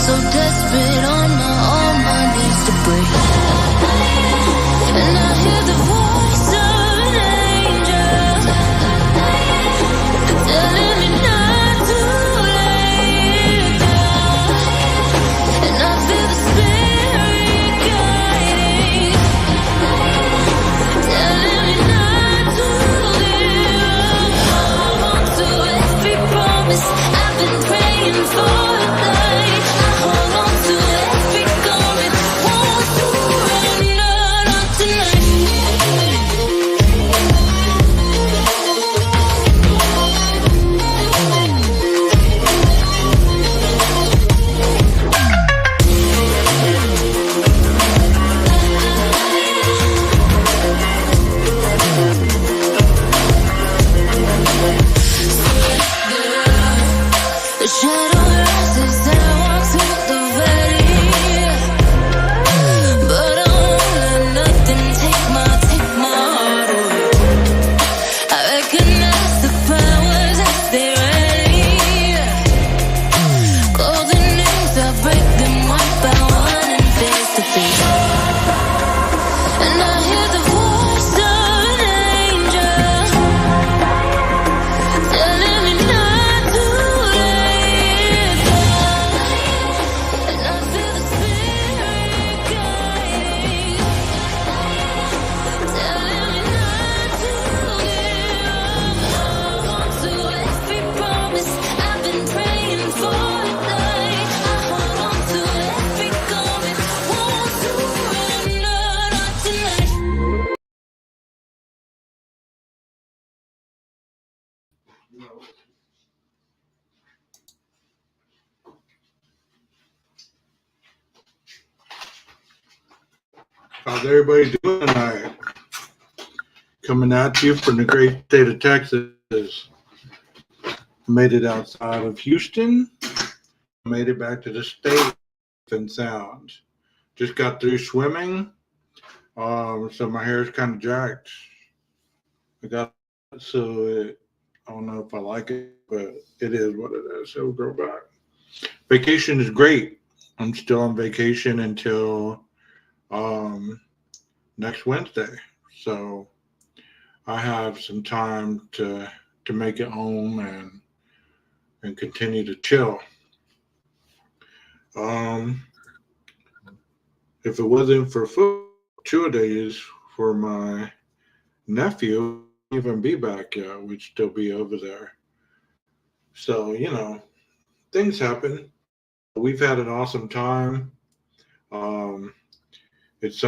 so desperate on my knees to break. And I hear the voice of an angel telling me not to lay down. And I feel the spirit guiding, telling me not to live. Hold on to every promise I've been praying for. Hold on to every garment, won't surrender, not tonight. The shadow rises and I walk through the valley, but I won't let nothing take my heart away. I recognize the powers as they ready. Golden names, I break them one by one and face to face. And I hear the voice of an angel telling me not to live down. And I feel the spirit guiding, telling me not to give up. Hold on to every promise I've been praying for tonight. I hold on to every garment, won't surrender, not tonight. How's everybody doing tonight? Coming at you from the great state of Texas. Made it outside of Houston. Made it back to the state and sound. Just got through swimming. So my hair is kind of jacked. I don't know if I like it, but it is what it is. It'll grow back. Vacation is great. I'm still on vacation until next Wednesday. So I have some time to make it home and continue to chill. If it wasn't for 2 days for my nephew, wouldn't even be back yet. We'd still be over there. So, things happen. We've had an awesome time. It's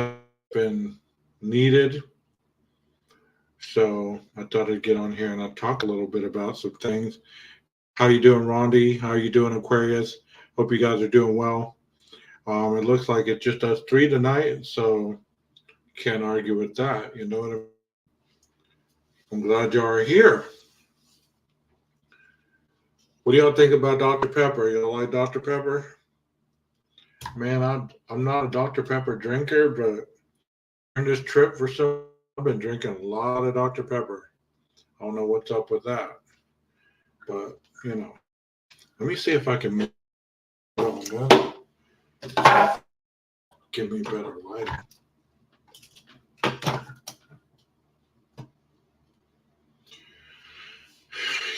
been needed. So I thought I'd get on here and I'd talk a little bit about some things. How you doing, Rondi? How are you doing, Aquarius? Hope you guys are doing well. It looks like it's just us three tonight, so can't argue with that. You know what I mean? I'm glad you are here. What do y'all think about Dr. Pepper? Y'all like Dr. Pepper? Man, I'm not a Dr. Pepper drinker, but during this trip I've been drinking a lot of Dr. Pepper. I don't know what's up with that. But, let me see if I can make it. Give me better lighting.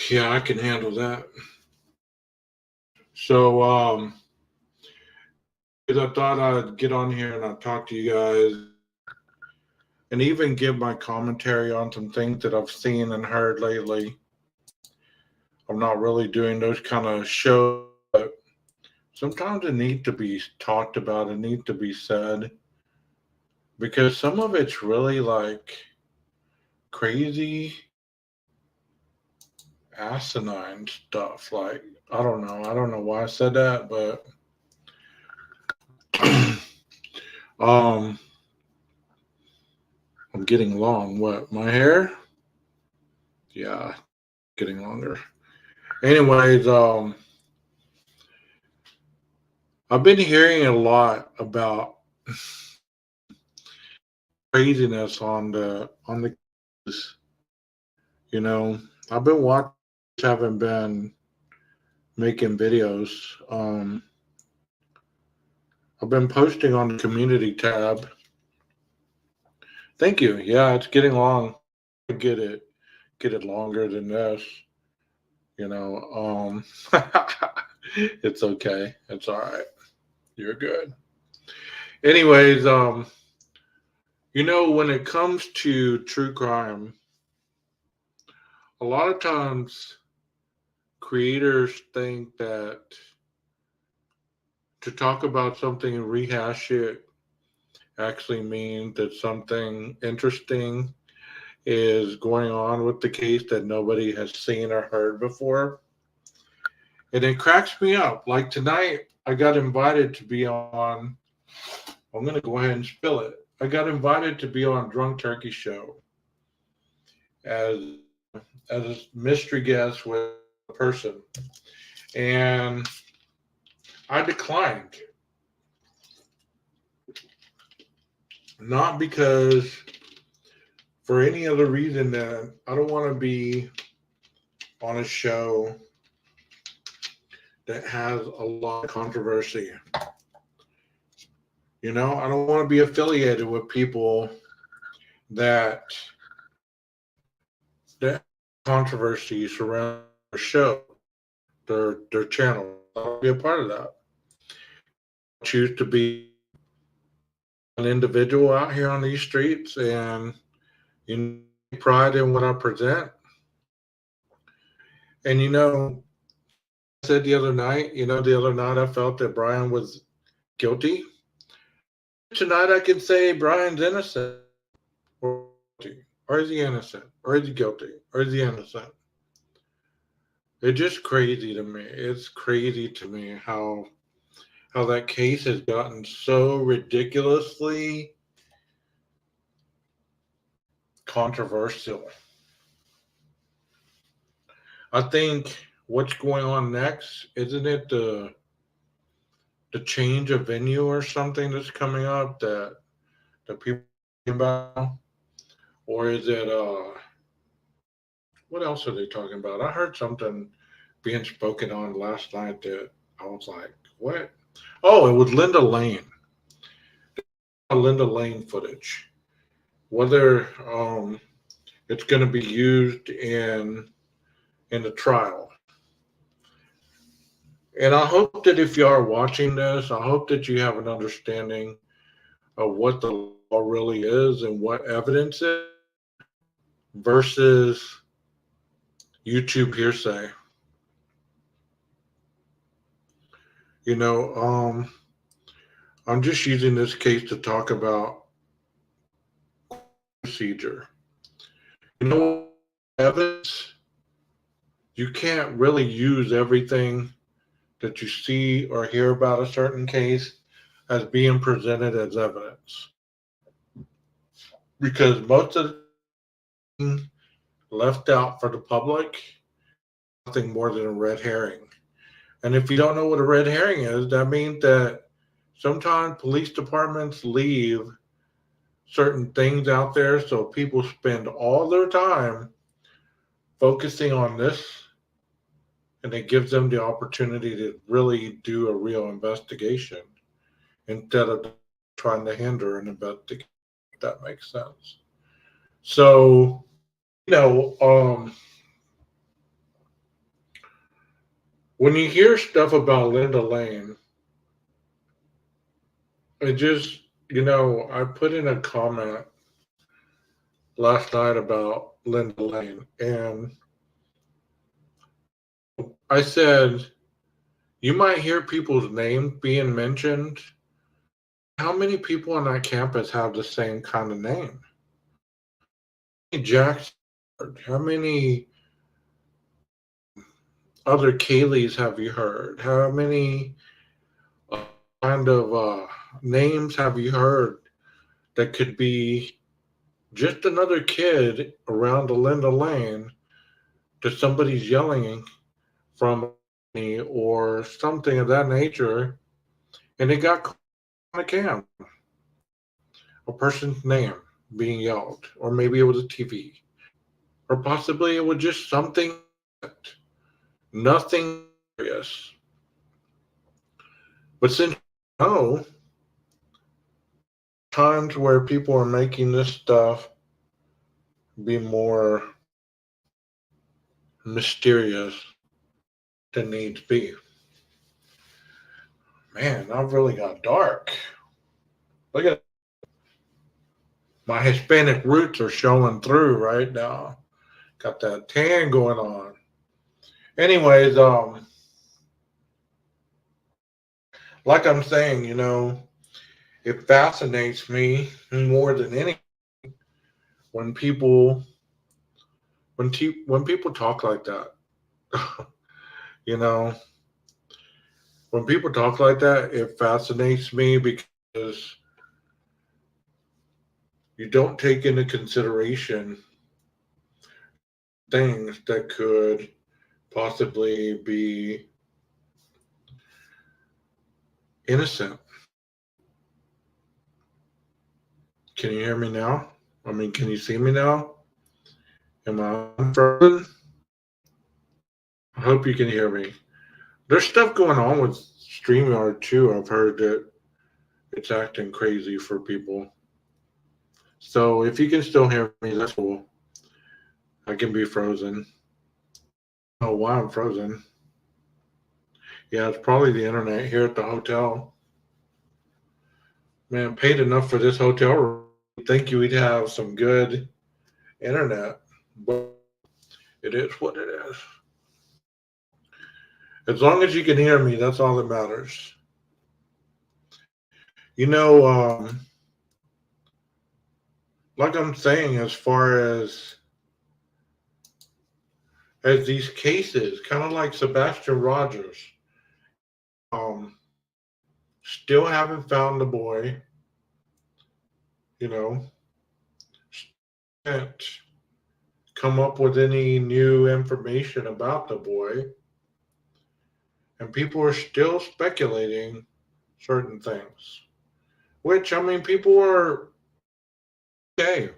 Yeah, I can handle that. So, I thought I'd get on here and I'd talk to you guys and even give my commentary on some things that I've seen and heard lately. I'm not really doing those kind of shows, but sometimes it needs to be talked about. It needs to be said because some of it's really like crazy, asinine stuff. Like, I don't know why I said that, but I'm getting long. What, my hair? Yeah, getting longer. Anyways, I've been hearing a lot about craziness on the I've been watching, haven't been making videos. I've been posting on the community tab. Thank you. Yeah, it's getting long. I get it longer than this. You know, it's okay. It's all right. You're good. Anyways, when it comes to true crime, a lot of times creators think that to talk about something and rehash it actually means that something interesting is going on with the case that nobody has seen or heard before. And it cracks me up. Like tonight, I got invited to be on, I'm going to go ahead and spill it. I got invited to be on Drunk Turkey Show as a mystery guest with a person. And I declined. Not because for any other reason that I don't want to be on a show that has a lot of controversy. I don't want to be affiliated with people that controversy surround their show, their channel. I don't want to be a part of that. I choose to be an individual out here on these streets and take pride in what I present. And I said the other night I felt that Brian was guilty. Tonight I can say Brian's innocent or guilty. Or is he innocent? Or is he guilty? Or is he innocent? It's just crazy to me. It's crazy to me how that case has gotten so ridiculously controversial. I think what's going on next, isn't it the change of venue or something that's coming up that people are talking about? Or is it what else are they talking about? I heard something being spoken on last night that I was like, what? Oh, it was Linda Lane. Linda Lane footage. Whether it's going to be used in the trial. And I hope that if you are watching this, I hope that you have an understanding of what the law really is and what evidence is versus YouTube hearsay. I'm just using this case to talk about procedure. Evidence, you can't really use everything that you see or hear about a certain case as being presented as evidence. Because most of the left out for the public, nothing more than a red herring. And if you don't know what a red herring is, that means that sometimes police departments leave certain things out there so people spend all their time focusing on this, and it gives them the opportunity to really do a real investigation instead of trying to hinder an investigation, if that makes sense. So, when you hear stuff about Linda Lane, it just, I put in a comment last night about Linda Lane, and I said, you might hear people's names being mentioned. How many people on that campus have the same kind of name? Jackson, how many other Kayleys have you heard? How many kind of names have you heard that could be just another kid around the Linda Lane that somebody's yelling from me or something of that nature, and it got caught on a cam? A person's name being yelled, or maybe it was a TV, or possibly it was just something, nothing serious. But since you know times where people are making this stuff be more mysterious than needs be. Man, I've really got dark. Look at my Hispanic roots are showing through right now. Got that tan going on. Anyways, like I'm saying, it fascinates me more than anything when people when people talk like that. you know, when people talk like that, it fascinates me because you don't take into consideration things that could possibly be innocent. Can you hear me now? I mean, can you see me now? Am I frozen? I hope you can hear me. There's stuff going on with StreamYard too. I've heard that it's acting crazy for people. So if you can still hear me, that's cool. I can be frozen. I don't know why I'm frozen. Yeah, it's probably the internet here at the hotel. Man, paid enough for this hotel room. You'd think you would have some good internet, but it is what it is. As long as you can hear me, that's all that matters. You know, like I'm saying, as far as these cases, kind of like Sebastian Rogers, still haven't found the boy. You know, can't come up with any new information about the boy, and people are still speculating certain things. Which I mean, people are okay.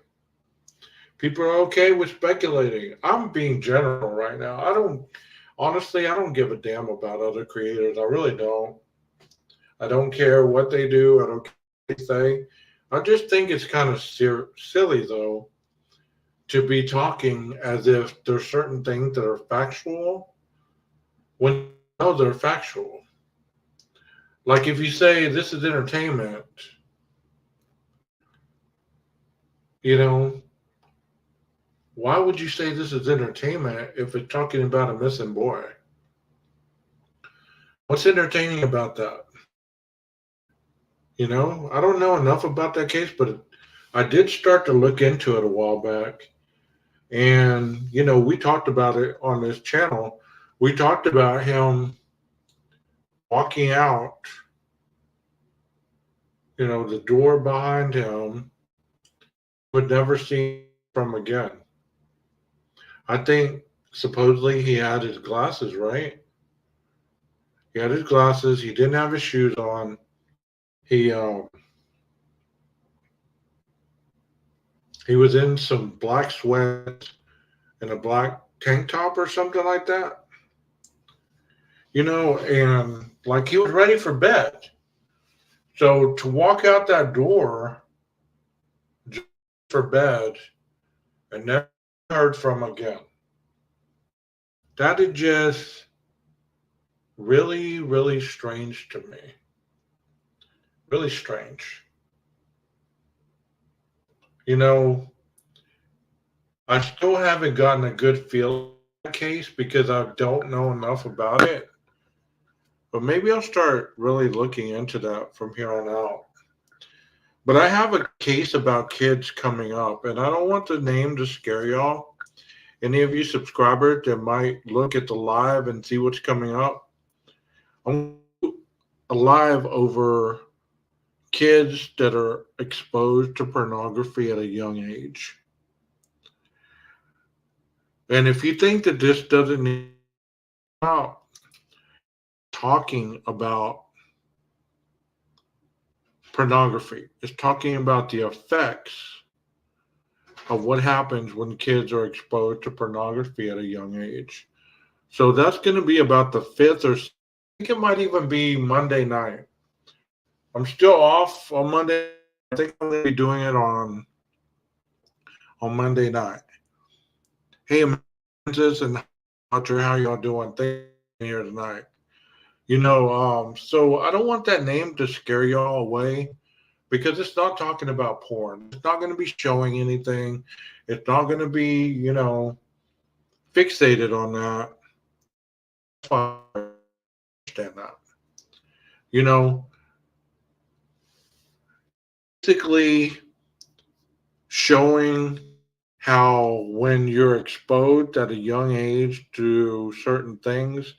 People are okay with speculating. I'm being general right now. Honestly, I don't give a damn about other creators. I really don't. I don't care what they do. I don't care what they say. I just think it's kind of silly, though, to be talking as if there's certain things that are factual when you know they're factual. Like if you say this is entertainment, you know, why would you say this is entertainment if it's talking about a missing boy? What's entertaining about that? I don't know enough about that case, but I did start to look into it a while back. And, we talked about it on this channel. We talked about him walking out, the door behind him, would never see from again. I think supposedly he had his glasses, right? He had his glasses. He didn't have his shoes on. He was in some black sweats and a black tank top or something like that. And like he was ready for bed. So to walk out that door for bed and never heard from again, that is just really, really strange to me. Really strange. I still haven't gotten a good feel of the case because I don't know enough about it. But maybe I'll start really looking into that from here on out. But I have a case about kids coming up, and I don't want the name to scare y'all. Any of you subscribers that might look at the live and see what's coming up, I'm a live over kids that are exposed to pornography at a young age. And if you think that this doesn't need out talking about pornography, it's talking about the effects of what happens when kids are exposed to pornography at a young age. So that's going to be about the 5th or I think it might even be Monday night. I'm still off on Monday I think I'm going to be doing it on Monday night. Hey, Amanda, and Roger, how y'all doing? Thank you here tonight. So I don't want that name to scare y'all away because it's not talking about porn. It's not going to be showing anything. It's not going to be, fixated on that. That's why I understand that. You know, basically showing how when you're exposed at a young age to certain things,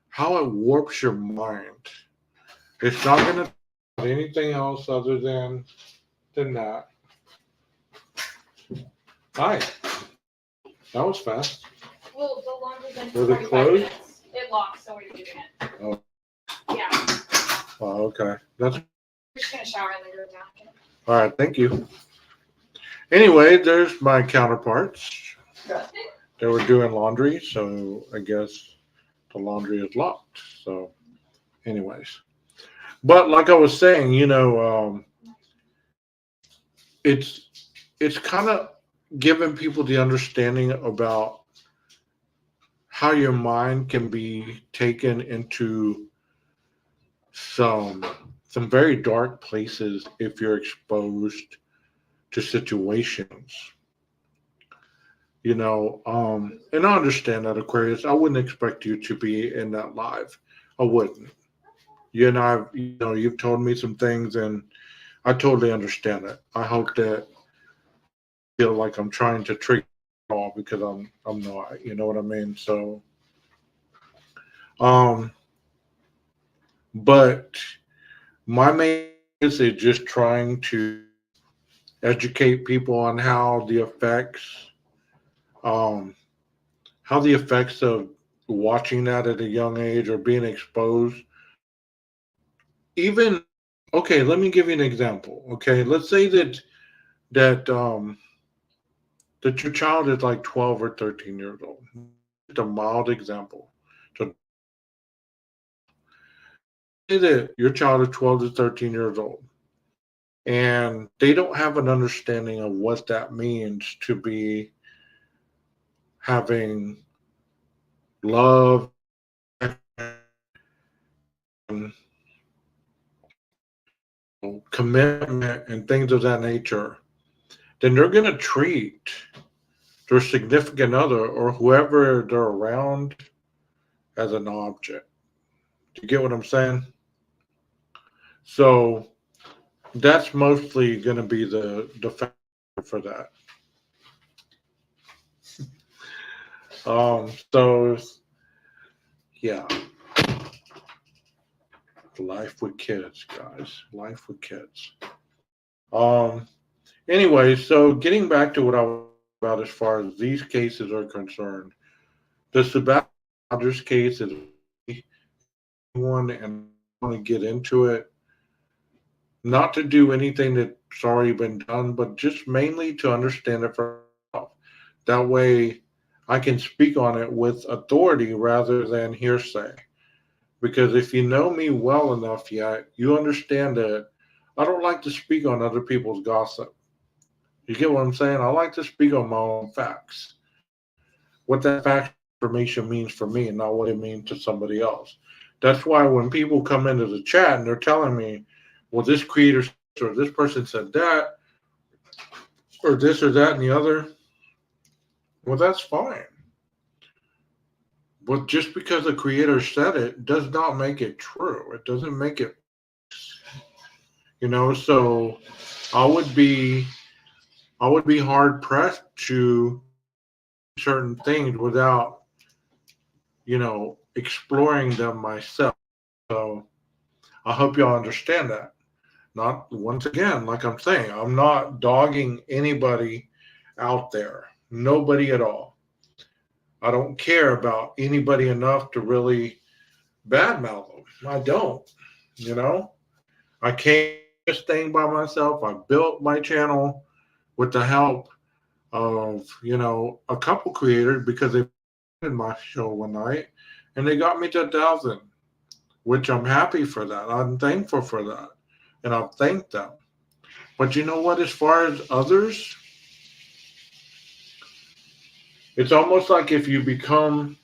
how it warps your mind. It's not going to be anything else other than that. Hi, that was fast. Well, the laundry's been Was it 45 closed? minutes. It locked, so we're leaving it. Oh. Yeah. Oh, okay. That's We're just gonna shower later now. all right. Thank you. Anyway, there's my counterparts. They were doing laundry, so I guess the laundry is locked. So, anyways, but like I was saying, it's kind of giving people the understanding about how your mind can be taken into some very dark places if you're exposed to situations. And I understand that, Aquarius. I wouldn't expect you to be in that live. I wouldn't. You and I, you've told me some things, and I totally understand it. I hope that I feel like I'm trying to trick you all because I'm not. You know what I mean? So, um, but my main is just trying to educate people on um, how the effects of watching that at a young age or being exposed. Even okay, let me give you an example. Okay, let's say that that your child is like 12 or 13 years old. Just a mild example. So say that your child is 12 to 13 years old and they don't have an understanding of what that means to be having love and commitment and things of that nature, then they're going to treat their significant other or whoever they're around as an object. Do you get what I'm saying? So that's mostly going to be the factor for that. So yeah, life with kids, guys. Life with kids. Um. Anyway, so getting back to what I was about as far as these cases are concerned, the Sebastian Rogers case is one, and I want to get into it. Not to do anything that's already been done, but just mainly to understand it for myself. That way, I can speak on it with authority rather than hearsay. Because if you know me well enough yet, you understand that I don't like to speak on other people's gossip. You get what I'm saying? I like to speak on my own facts. What that fact information means for me and not what it means to somebody else. That's why when people come into the chat and they're telling me, well, this creator or this person said that, or this or that and the other, well, that's fine. But just because a creator said it does not make it true. It doesn't make it, so I would be hard pressed to certain things without, exploring them myself. So I hope y'all understand that. Not once again, like I'm saying, I'm not dogging anybody out there. Nobody at all. I don't care about anybody enough to really badmouth them. I don't. You know, I came this thing by myself. I built my channel with the help of, a couple creators because they in my show one night and they got me to 1,000, which I'm happy for that. I'm thankful for that. And I thank them. But you know what? As far as others, it's almost like if you become,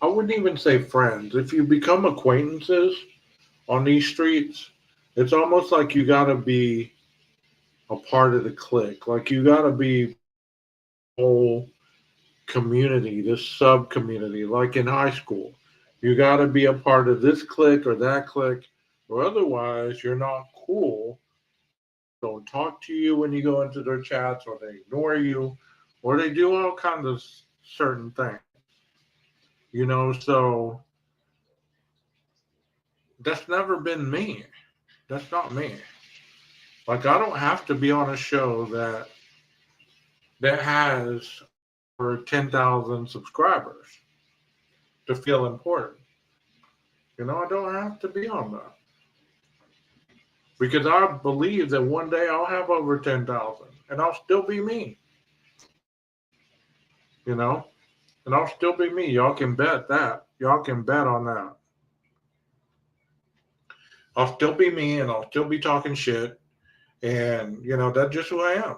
I wouldn't even say friends, if you become acquaintances on these streets, it's almost like you got to be a part of the clique. Like you got to be whole community, this sub community, like in high school. You got to be a part of this clique or that clique, or otherwise you're not cool. Don't talk to you when you go into their chats, or they ignore you, or they do all kinds of certain things. So that's never been me. That's not me. Like I don't have to be on a show that has over 10,000 subscribers to feel important. I don't have to be on that because I believe that one day I'll have over 10,000 and I'll still be me. You know, and I'll still be me. Y'all can bet that. Y'all can bet on that. I'll still be me and I'll still be talking shit. And, that's just who I am.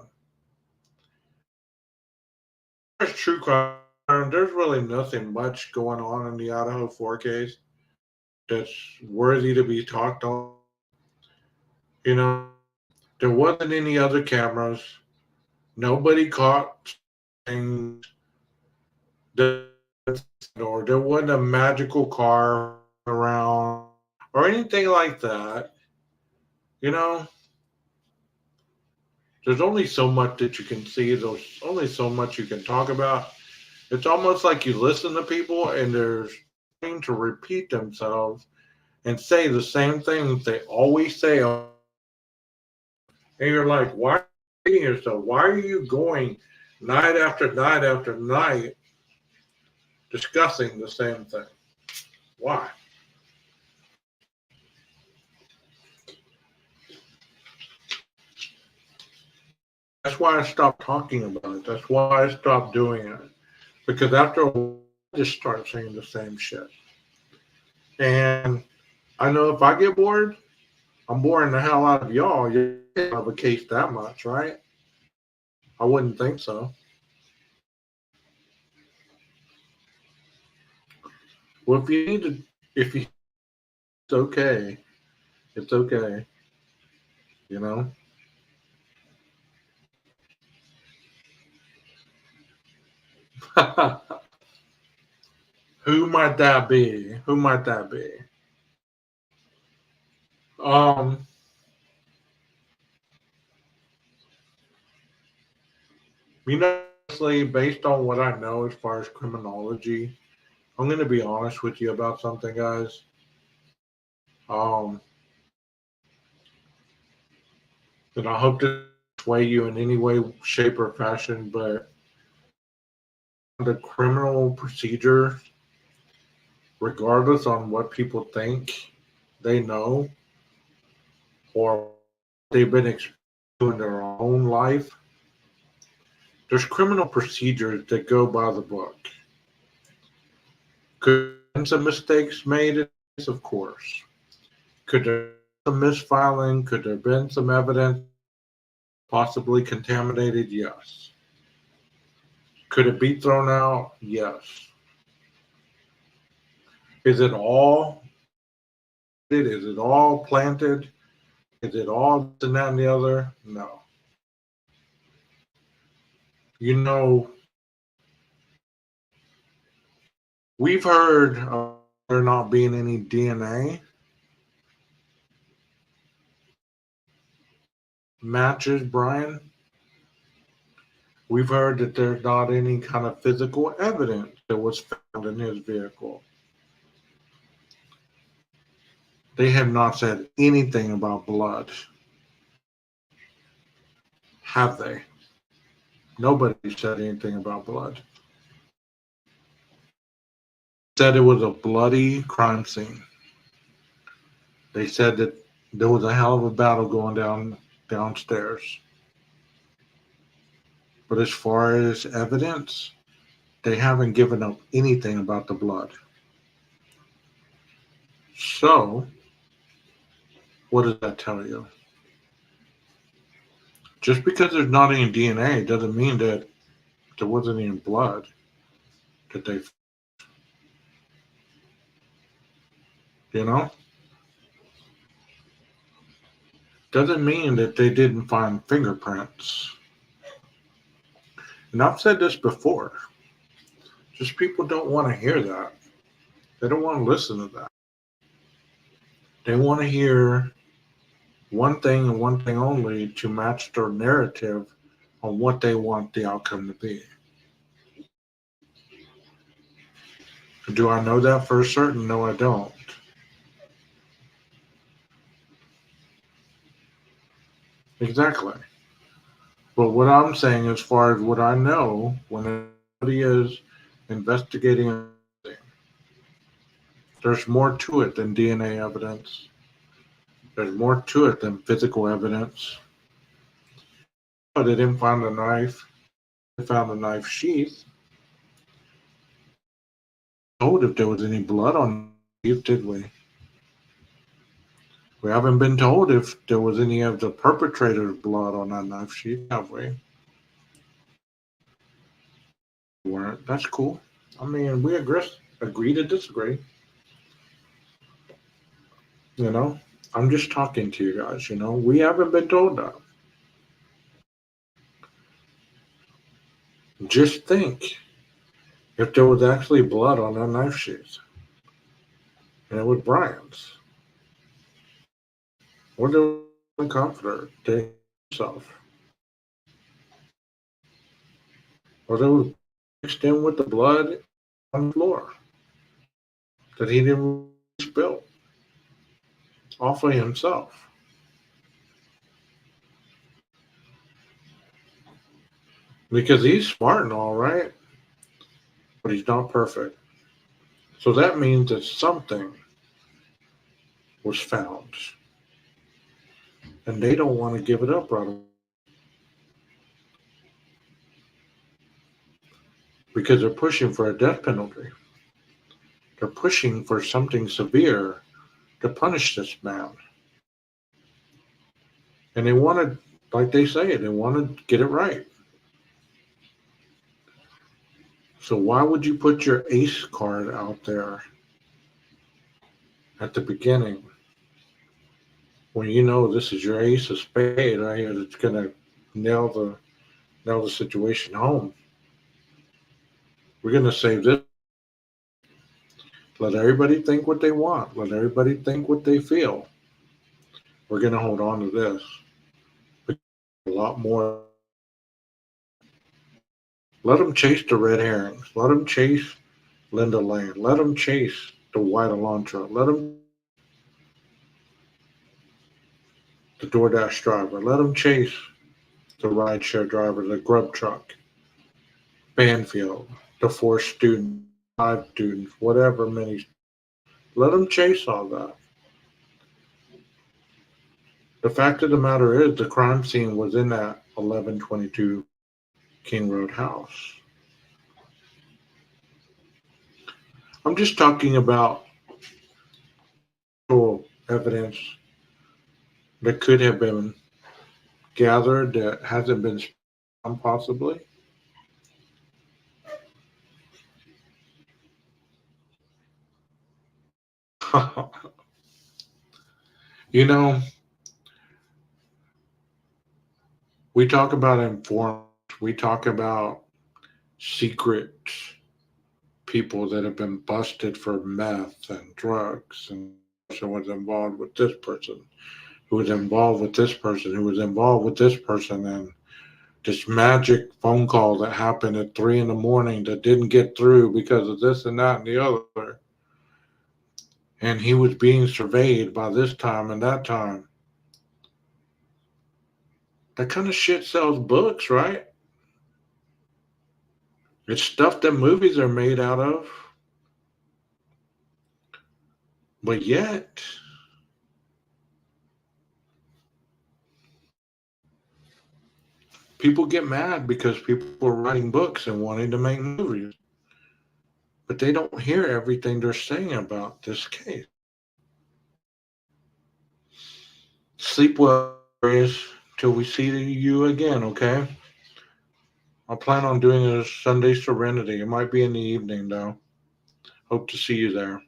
There's true crime. There's really nothing much going on in the Idaho 4 case that's worthy to be talked on. There wasn't any other cameras. Nobody caught things. Or there wasn't a magical car around or anything like that. There's only so much that you can see. There's only so much you can talk about. It's almost like you listen to people and they're trying to repeat themselves and say the same things they always say. And you're like, why are you doing yourself? Why are you going night after night after night discussing the same thing? Why? That's why I stopped talking about it. That's why I stopped doing it. Because after a while, I just start saying the same shit. And I know if I get bored, I'm boring the hell out of y'all. You can't have a case that much, right? I wouldn't think so. Well, it's okay. It's okay. You know? Who might that be? Who might that be? Um, Honestly, based on what I know as far as criminology, I'm going to be honest with you about something, guys. And I hope to sway you in any way, shape, or fashion, but the criminal procedure, regardless on what people think they know or they've been exposed to in their own life, there's criminal procedures that go by the book. Could there have been some mistakes made in this? Of course. Could there have been some misfiling? Could there have been some evidence possibly contaminated? Yes. Could it be thrown out? Yes. Is it all planted? Is it all this and that and the other? No. We've heard of there not being any DNA matches, Brian. We've heard that there's not any kind of physical evidence that was found in his vehicle. They have not said anything about blood. Have they? Nobody said anything about blood. Said it was a bloody crime scene. They said that there was a hell of a battle going downstairs. But as far as evidence, they haven't given up anything about the blood. So, what does that tell you? Just because there's not any DNA doesn't mean that there wasn't any blood that they, you know, doesn't mean that they didn't find fingerprints. And I've said this before. Just people don't want to hear that. They don't want to listen to that. They want to hear one thing and one thing only to match their narrative on what they want the outcome to be. Do I know that for certain? No, I don't. Exactly. But what I'm saying, as far as what I know, when somebody is investigating, there's more to it than DNA evidence. There's more to it than physical evidence. But they didn't find a knife. They found a knife sheath. Told if there was any blood on the sheath, did we? We haven't been told if there was any of the perpetrator's blood on that knife sheath, have we? Weren't. That's cool. I mean, we agree to disagree. You know, I'm just talking to you guys. You know, we haven't been told that. Just think if there was actually blood on that knife sheath, and it was Brian's, or there was a comforter to himself, or there was mixed in with the blood on the floor that he didn't spill off of himself. Because he's smart and all right, but he's not perfect. So that means that something was found. And they don't want to give it up right away. Because they're pushing for a death penalty. They're pushing for something severe to punish this man. And they wanted, like they say, they want to get it right. So why would you put your ace card out there at the beginning when you know this is your ace of spade right here that's going to nail the situation home? We're going to save this. Let everybody think what they want. Let everybody think what they feel. We're going to hold on to this. A lot more. Let them chase the red herrings. Let them chase Linda Lane. Let them chase the white Elantra. Let them the DoorDash driver. Let them chase the rideshare driver, the grub truck, Banfield, the 4 students, 5 students, whatever many. Let them chase all that. The fact of the matter is the crime scene was in that 1122 King Road house. I'm just talking about evidence that could have been gathered that hasn't been found possibly. You know, we talk about informants, we talk about secret people that have been busted for meth and drugs, and person was involved with this person, who was involved with this person, who was involved with this person, and this magic phone call that happened at 3 a.m. that didn't get through because of this and that and the other. And he was being surveyed by this time and that time. That kind of shit sells books, right? It's stuff that movies are made out of. But yet, people get mad because people are writing books and wanting to make movies. But they don't hear everything they're saying about this case. Sleep well, till we see you again, okay? I plan on doing a Sunday Serenity. It might be in the evening, though. Hope to see you there.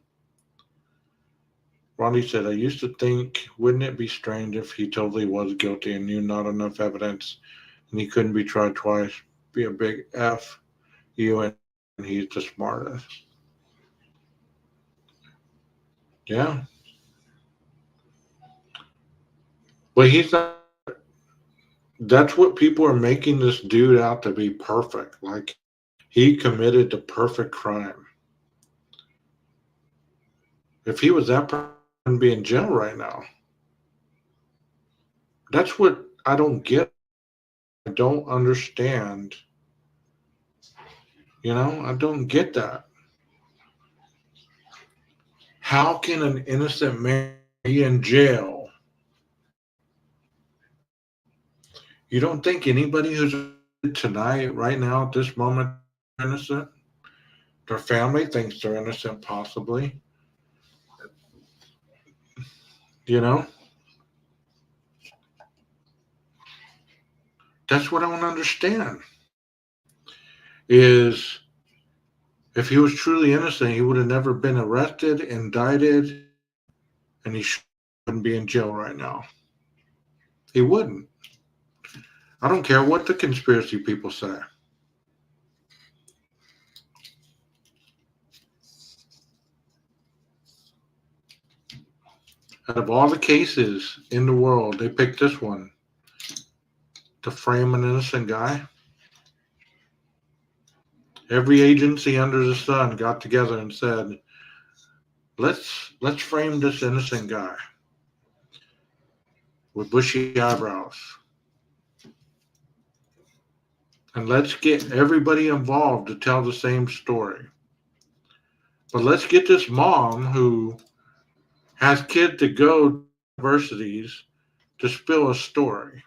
Ronnie said, I used to think, wouldn't it be strange if he totally was guilty and knew not enough evidence and he couldn't be tried twice? Be a big F you, and he's the smartest. Yeah. But he's not. That's what people are making this dude out to be perfect. Like he committed the perfect crime. If he was that person, he wouldn't be in jail right now. That's what I don't get. I don't understand. I don't get that. How can an innocent man be in jail? You don't think anybody who's tonight, right now, at this moment, is innocent? Their family thinks they're innocent, possibly. You know? That's what I don't understand. Is if he was truly innocent, he would have never been arrested, indicted, and he shouldn't be in jail right now. He wouldn't. I don't care what the conspiracy people say. Out of all the cases in the world, they picked this one to frame an innocent guy. Every agency under the sun got together and said, let's frame this innocent guy with bushy eyebrows. And let's get everybody involved to tell the same story. But let's get this mom who has kids to go to universities to spill a story.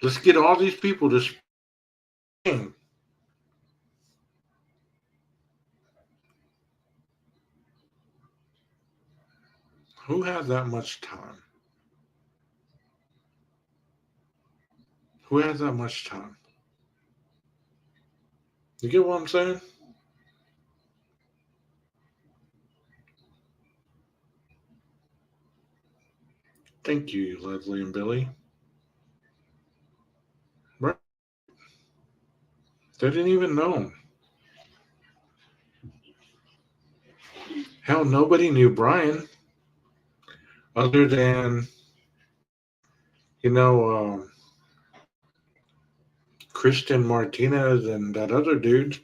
Let's get all these people to speak. Who has that much time? Who has that much time? You get what I'm saying? Thank you, Leslie and Billy. Right? They didn't even know him. Hell, nobody knew Brian other than, Christian Martinez and that other dude.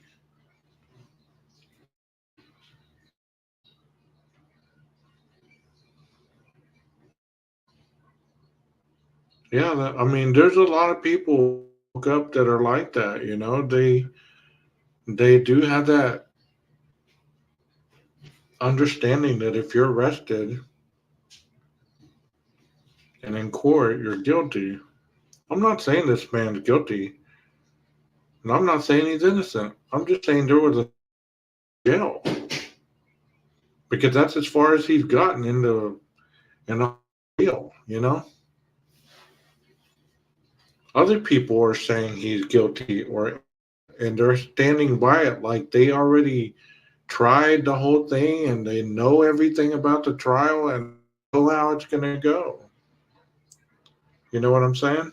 Yeah, there's a lot of people woke up that are like that. They do have that understanding that if you're arrested and in court you're guilty. I'm not saying this man's guilty, and I'm not saying he's innocent. I'm just saying there was a jail because that's as far as he's gotten in a deal. Other people are saying he's guilty, and they're standing by it like they already tried the whole thing and they know everything about the trial and know how it's going to go. You know what I'm saying?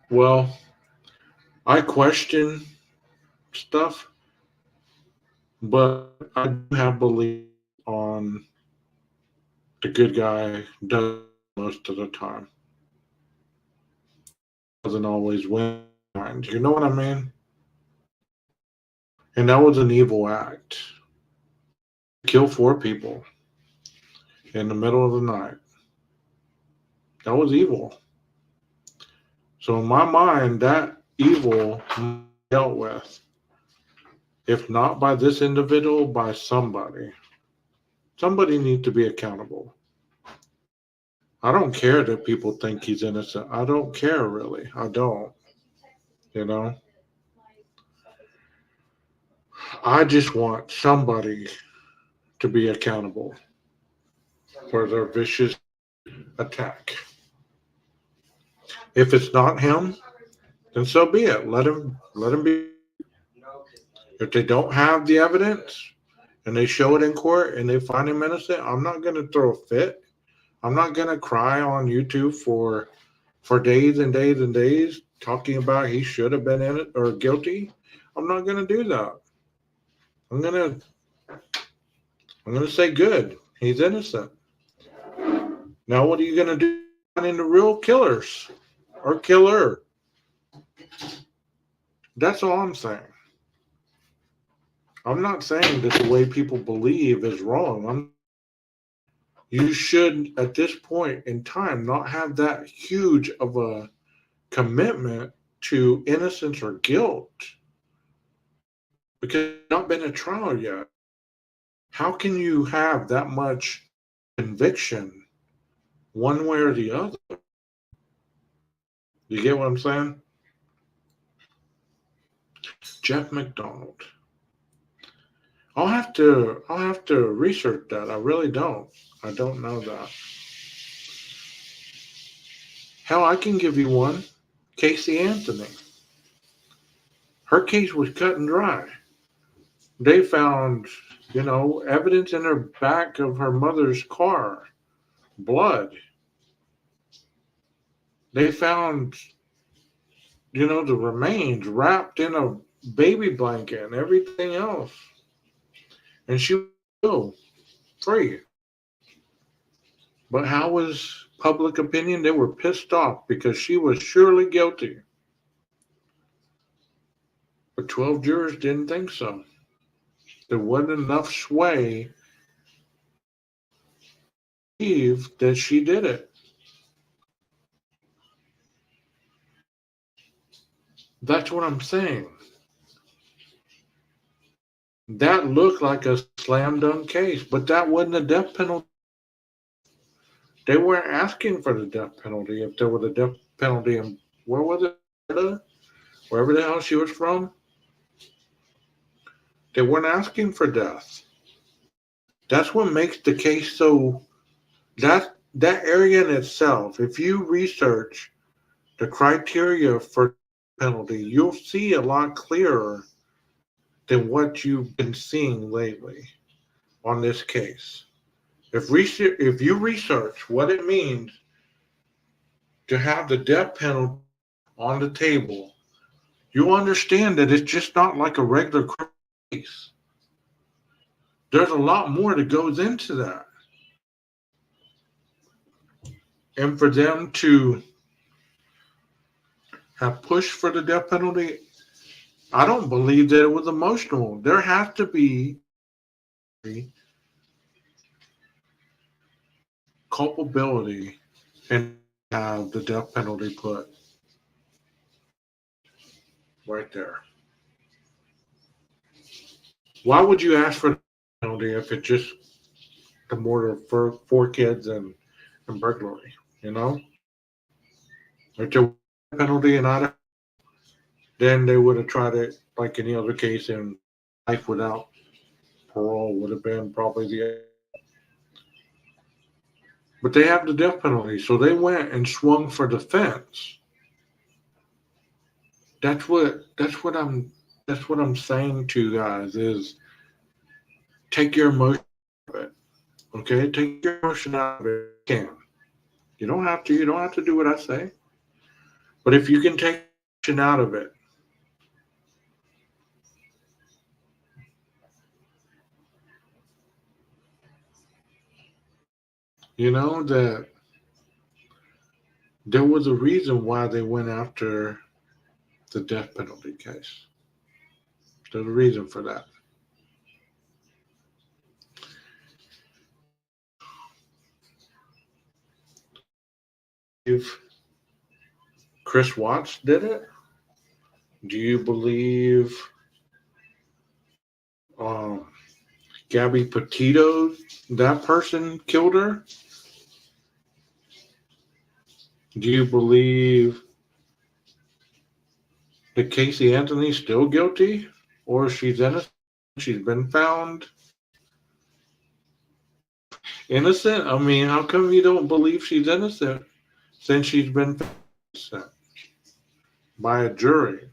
Well, I question stuff, but I do have belief on the good guy does most of the time. Doesn't always win. You know what I mean? And that was an evil act. Kill 4 people in the middle of the night. That was evil. So in my mind, that evil dealt with. If not by this individual, by somebody. Somebody needs to be accountable. I don't care that people think he's innocent. I don't care, really. I don't. I just want somebody to be accountable. for their vicious attack. If it's not him, then so be it. Let him be. If they don't have the evidence and they show it in court and they find him innocent, I'm not going to throw a fit. I'm not going to cry on YouTube for days and days and days talking about he should have been in it or guilty. I'm not going to do that. I'm going to say good. He's innocent. Now what are you going to do finding the real killers or killer? That's all I'm saying. I'm not saying that the way people believe is wrong. You should, at this point in time, not have that huge of a commitment to innocence or guilt because it's not been a trial yet. How can you have that much conviction one way or the other? You get what I'm saying? Jeff McDonald. I'll have to research that. I really don't. I don't know that. Hell, I can give you one. Casey Anthony. Her case was cut and dry. They found, evidence in her back of her mother's car. Blood. They found, the remains wrapped in a baby blanket and everything else. And she was still free. But how was public opinion? They were pissed off because she was surely guilty. But 12 jurors didn't think so. There wasn't enough sway to believe that she did it. That's what I'm saying. That looked like a slam dunk case, but that wasn't a death penalty. They weren't asking for the death penalty. If there was a death penalty in, where was it? Wherever the hell she was from. They weren't asking for death. That's what makes the case so, that area in itself, if you research the criteria for penalty, you'll see a lot clearer than what you've been seeing lately on this case. If you research what it means to have the death penalty on the table, you understand that it's just not like a regular case. There's a lot more that goes into that. And for them to have pushed for the death penalty, I don't believe that it was emotional. There has to be culpability and have the death penalty put right there. Why would you ask for the penalty if it's just the murder of 4 kids and burglary? If there was a penalty in Idaho, then they would have tried it like any other case, and life without parole would have been probably the. But they have the death penalty, so they went and swung for the fence. That's what I'm saying to you guys is take your emotion out of it. Okay? Take your emotion out of it. You can. You don't have to do what I say. But if you can take emotion out of it, that there was a reason why they went after the death penalty case. There's a reason for that. If Chris Watts did it, do you believe Gabby Petito, that person killed her? Do you believe that Casey Anthony's still guilty? Or she's innocent? She's been found Innocent? I mean, how come you don't believe she's innocent since she's been innocent by a jury?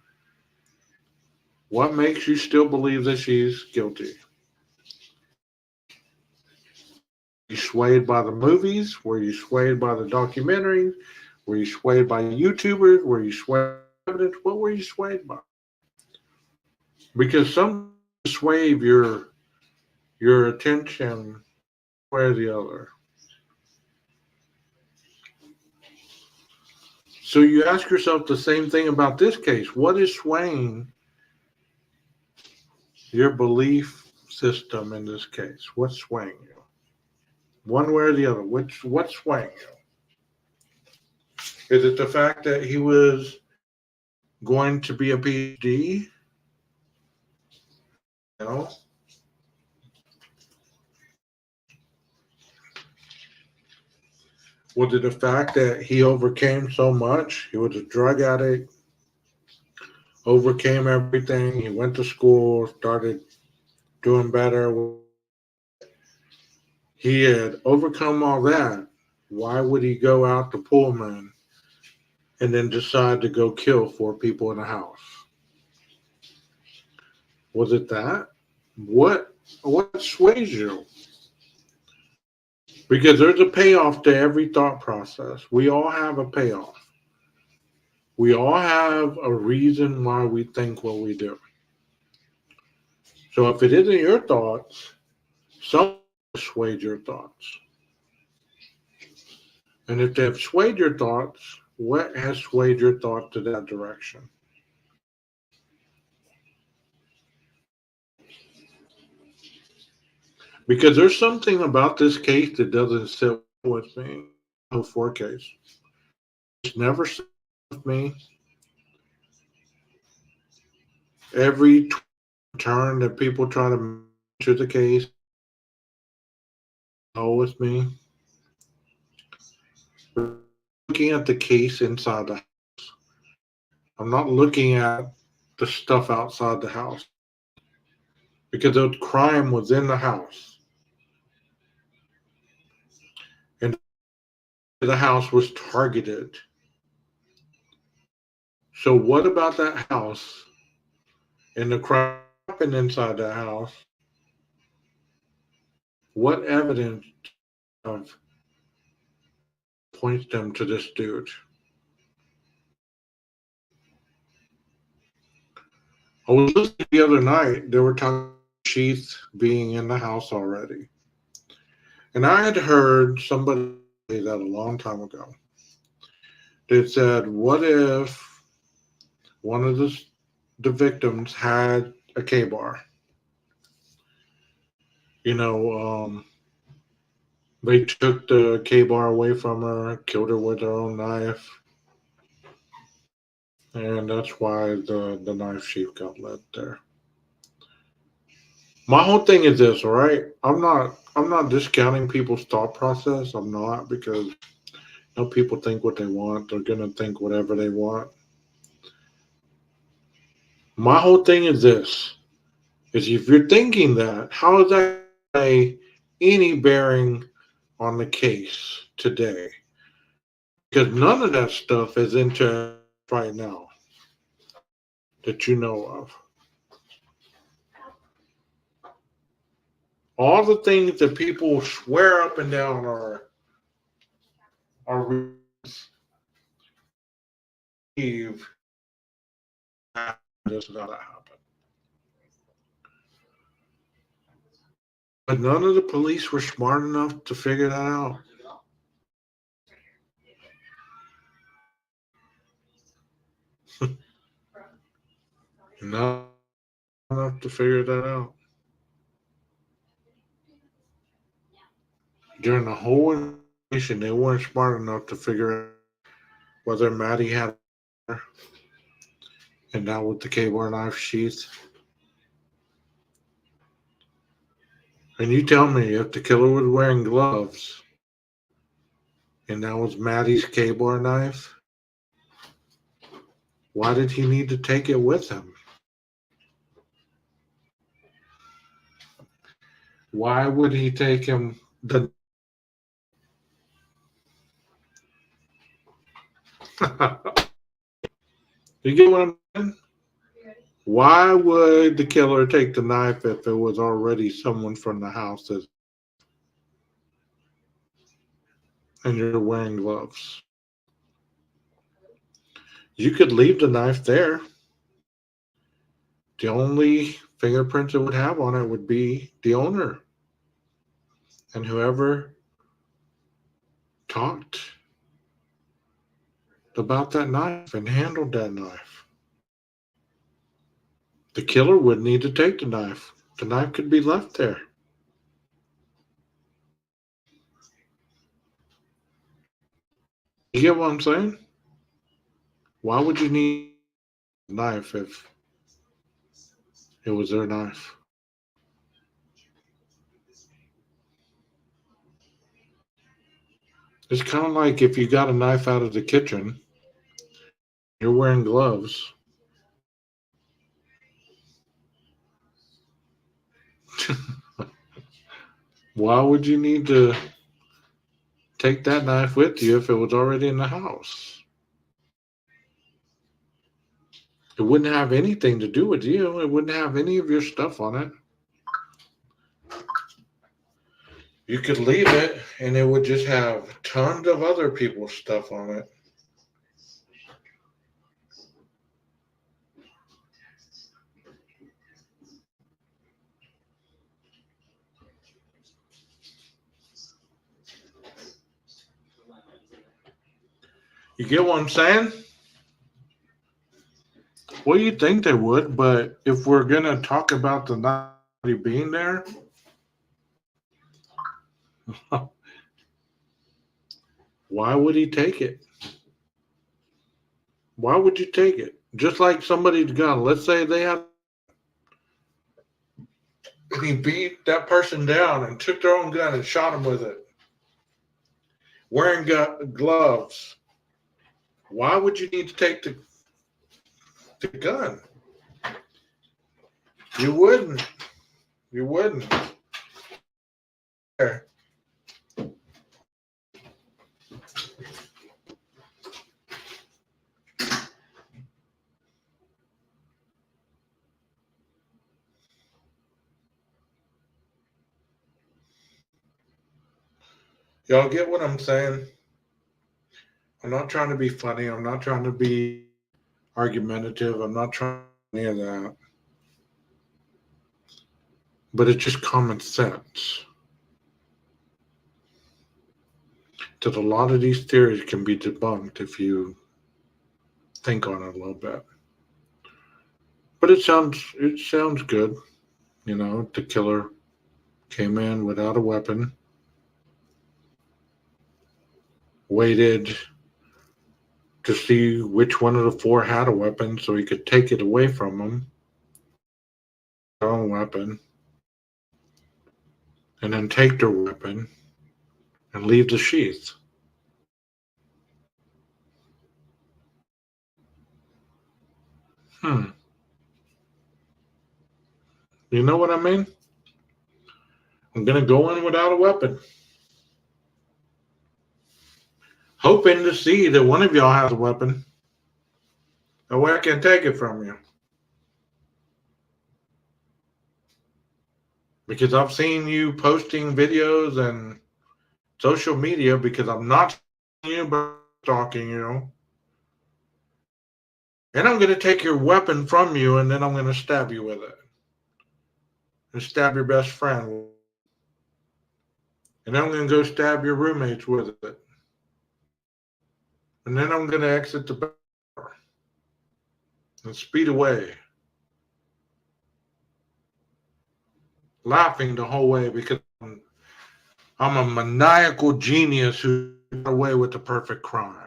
What makes you still believe that she's guilty? You swayed by the movies? Were you swayed by the documentaries? Were you swayed by YouTubers? Were you swayed by evidence? What were you swayed by? Because some sway your attention one way or the other. So you ask yourself the same thing about this case. What is swaying your belief system in this case? What's swaying you? One way or the other. What's swaying you? Is it the fact that he was going to be a PhD? You know? Was it the fact that he overcame so much? He was a drug addict, overcame everything. He went to school, started doing better. He had overcome all that. Why would he go out to Pullman and then decide to go kill 4 people in a house? Was it that? What sways you? Because there's a payoff to every thought process. We all have a payoff. We all have a reason why we think what we do. So if it isn't your thoughts, someone swayed your thoughts. And if they've swayed your thoughts, what has swayed your thought to that direction? Because there's something about this case that doesn't sit with me. The 4 case. It's never sit with me. Every turn that people try to to the case, with me. Looking at the case inside the house. I'm not looking at the stuff outside the house. Because the crime was in the house. And the house was targeted. So what about that house and the crime happened inside that house? What evidence of points them to this dude? I was listening the other night. They were talking about Sheath being in the house already. And I had heard somebody say that a long time ago. They said, what if one of the victims had a K-bar? You know, they took the K-bar away from her, killed her with their own knife. And that's why the knife sheath got left there. My whole thing is this, all right? I'm not discounting people's thought process. I'm not, because people think what they want. They're gonna think whatever they want. My whole thing is this: is if you're thinking that, how is that any bearing on the case today? Because none of that stuff is into right now that you know of. All the things that people swear up and down are believe this not happen. But none of the police were smart enough to figure that out. Not enough to figure that out. During the whole investigation, they weren't smart enough to figure out whether Maddie had her, and now with the K-bar knife sheath. And you tell me, if the killer was wearing gloves and that was Maddie's K-bar knife, why did he need to take it with him? Why would he take him the You get what I'm saying? Why would the killer take the knife if it was already someone from the house and you're wearing gloves? You could leave the knife there. The only fingerprints it would have on it would be the owner and whoever talked about that knife and handled that knife. The killer would need to take the knife. The knife could be left there. You get what I'm saying? Why would you need a knife if it was their knife? It's kind of like if you got a knife out of the kitchen, you're wearing gloves. Why would you need to take that knife with you if it was already in the house? It wouldn't have anything to do with you. It wouldn't have any of your stuff on it. You could leave it and it would just have tons of other people's stuff on it. You get what I'm saying? Well, you'd think they would, but if we're going to talk about the knife being there, why would he take it? Why would you take it? Just like somebody's gun. Let's say they had, and he beat that person down and took their own gun and shot him with it. Wearing gloves. Why would you need to take the gun? You wouldn't. You wouldn't. There. Y'all get what I'm saying? I'm not trying to be funny. I'm not trying to be argumentative. I'm not trying to do any of that. But it's just common sense that a lot of these theories can be debunked if you think on it a little bit. But it sounds good. You know, the killer came in without a weapon, waited to see which one of the four had a weapon so he could take it away from them, their own weapon, and then take their weapon and leave the sheath. You know what I mean? I'm going to go in without a weapon, hoping to see that one of y'all has a weapon. That way I can take it from you. Because I've seen you posting videos and social media, because I'm not you, but stalking you. And I'm going to take your weapon from you, and then I'm going to stab you with it. And stab your best friend. And then I'm going to go stab your roommates with it. And then I'm going to exit the bar and speed away. Laughing the whole way because I'm a maniacal genius who got away with the perfect crime.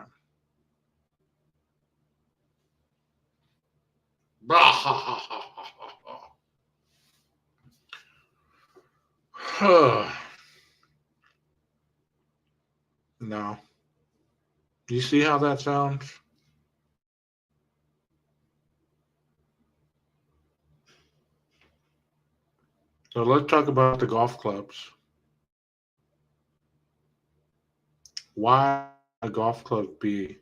No. You see how that sounds? So let's talk about the golf clubs. Why a golf club be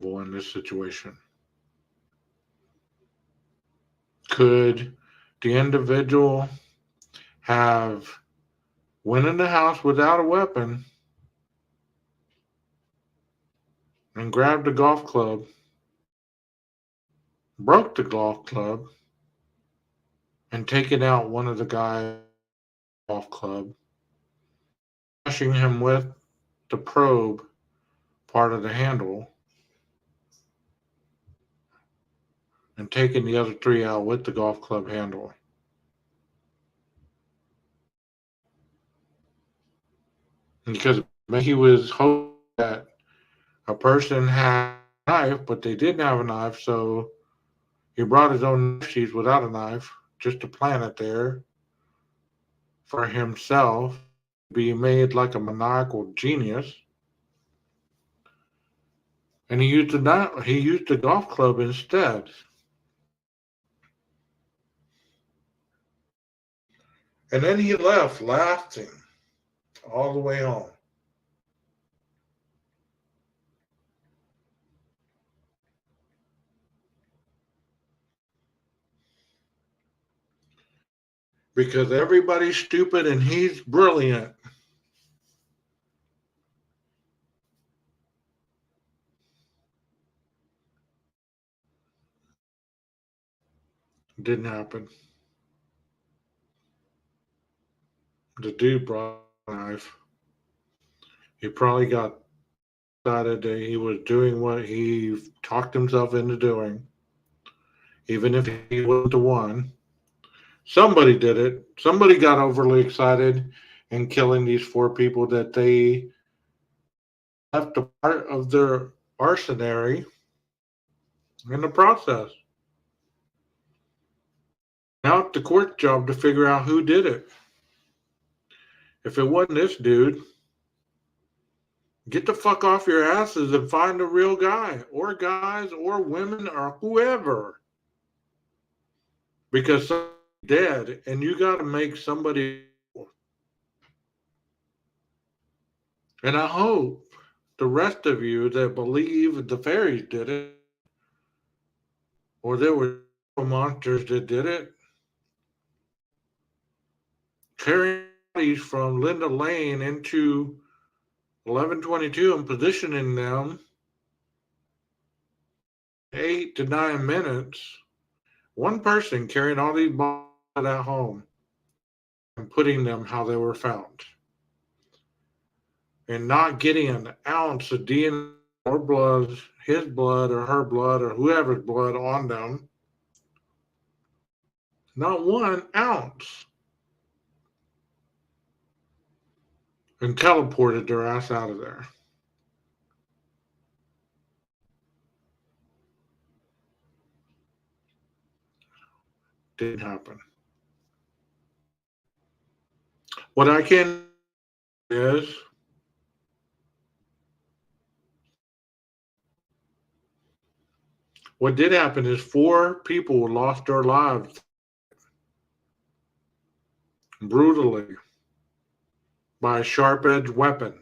in this situation? Could the individual have went in the house without a weapon and grabbed a golf club, broke the golf club, and taken out one of the guys' golf club, smashing him with the probe part of the handle, and taking the other three out with the golf club handle? Because he was hoping that a person had a knife, but they didn't have a knife, so he brought his own knife sheath without a knife just to plant it there for himself to be made like a maniacal genius. And he used the golf club instead. And then he left laughing all the way home. Because everybody's stupid and he's brilliant. Didn't happen. The dude brought a knife. He probably got decided that he was doing what he talked himself into doing. Even if he wasn't the one. Somebody did it. Somebody got overly excited in killing these four people that they left a part of their arsenal in the process. Now it's the court's job to figure out who did it. If it wasn't this dude, get the fuck off your asses and find a real guy, or guys, or women, or whoever. Because somebody's dead, and you got to make somebody. And I hope the rest of you that believe the fairies did it, or there were monsters that did it, carrying bodies from Linda Lane into 1122 and positioning them 8 to 9 minutes. One person carrying all these bodies at home and putting them how they were found. And not getting an ounce of DNA or blood, his blood or her blood or whoever's blood on them. Not 1 ounce. And teleported their ass out of there. Didn't happen. What I can is what did happen is 4 people lost their lives brutally by a sharp-edged weapon.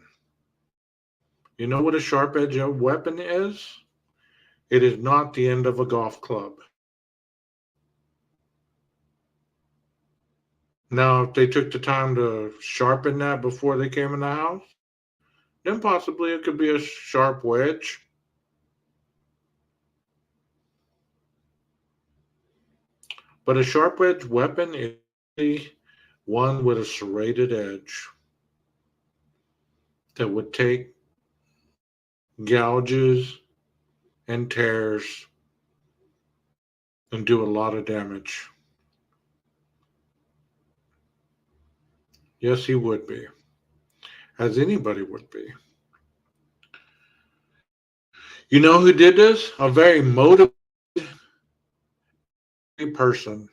You know what a sharp-edged weapon is? It is not the end of a golf club. Now, if they took the time to sharpen that before they came in the house, then possibly it could be a sharp wedge. But a sharp-edged weapon is one with a serrated edge that would take gouges and tears and do a lot of damage. Yes, he would be, as anybody would be. You know who did this? A very motivated person.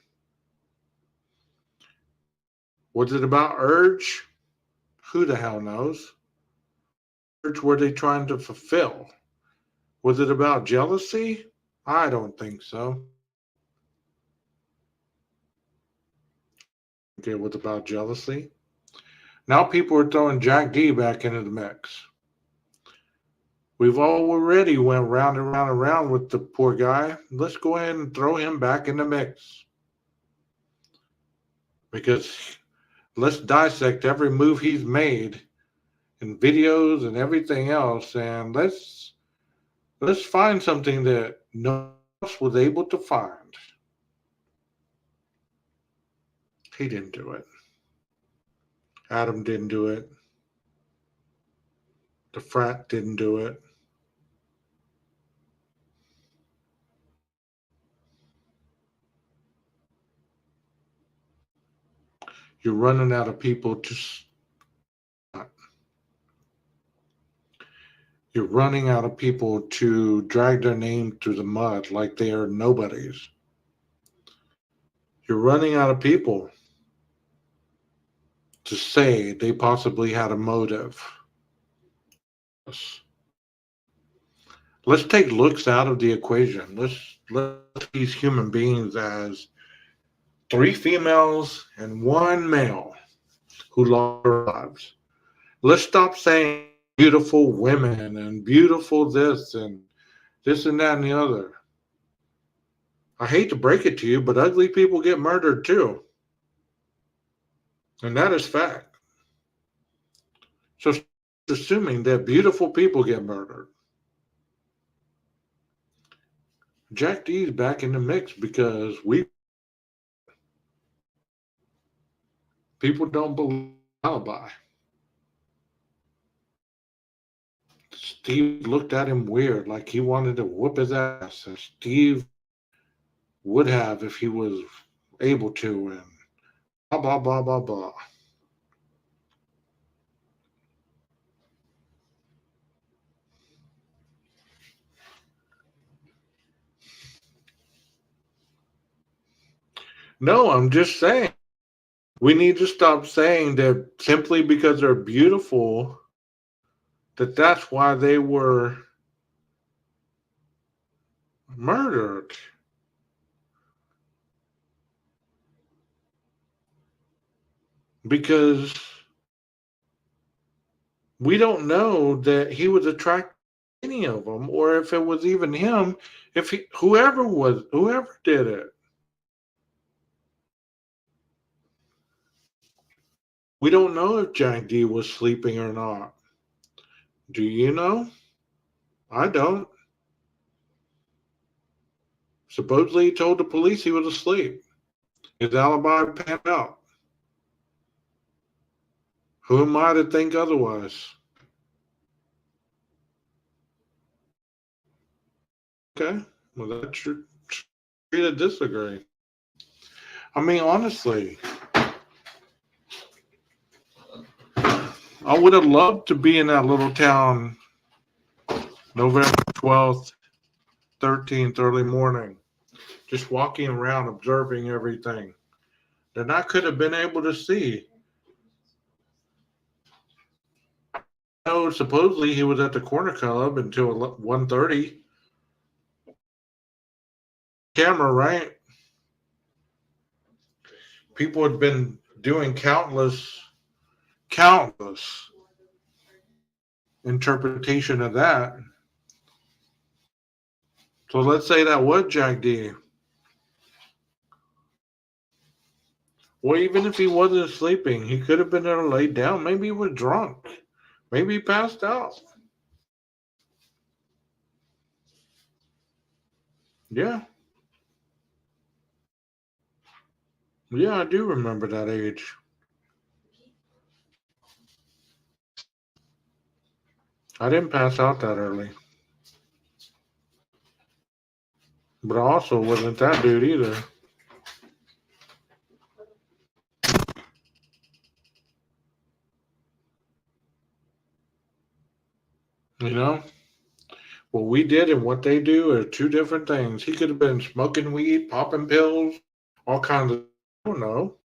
Was it about urge? Who the hell knows? Urge were they trying to fulfill? Was it about jealousy? I don't think so. Okay, it was about jealousy. Now people are throwing Jack D back into the mix. We've already went round and round and round with the poor guy. Let's go ahead and throw him back in the mix. Because let's dissect every move he's made in videos and everything else, and let's find something that no one else was able to find. He didn't do it. Adam didn't do it. The frat didn't do it. You're running out of people to You're running out of people to drag their name through the mud like they are nobodies. You're running out of people to say they possibly had a motive. Let's take looks out of the equation. Let's these human beings as 3 females and 1 male who lost their lives. Let's stop saying beautiful women and beautiful this and that and the other. I hate to break it to you, but ugly people get murdered too. And that is fact. So assuming that beautiful people get murdered. Jack D's back in the mix because people don't believe alibi. Steve looked at him weird, like he wanted to whoop his ass, and Steve would have if he was able to, and blah, blah, blah, blah, blah. No, I'm just saying, we need to stop saying that simply because they're beautiful, that's why they were murdered. Because we don't know that he was attracted to any of them, or if it was even him, whoever did it. We don't know if Jack D was sleeping or not. Do you know? I don't. Supposedly he told the police he was asleep. His alibi panned out. Who am I to think otherwise? Okay, well, that's your free to disagree. I mean, honestly, I would have loved to be in that little town November 12th, 13th, early morning, just walking around, observing everything that I could have been able to see. No, supposedly he was at the corner club until 1:30. Camera, right? People had been doing countless interpretation of that. So let's say that was Jack D. Well, even if he wasn't sleeping, he could have been there laid down. Maybe he was drunk. Maybe he passed out. Yeah. Yeah, I do remember that age. I didn't pass out that early. But I also wasn't that dude either. You know? What we did and what they do are 2 different things. He could have been smoking weed, popping pills, all kinds of. I don't know.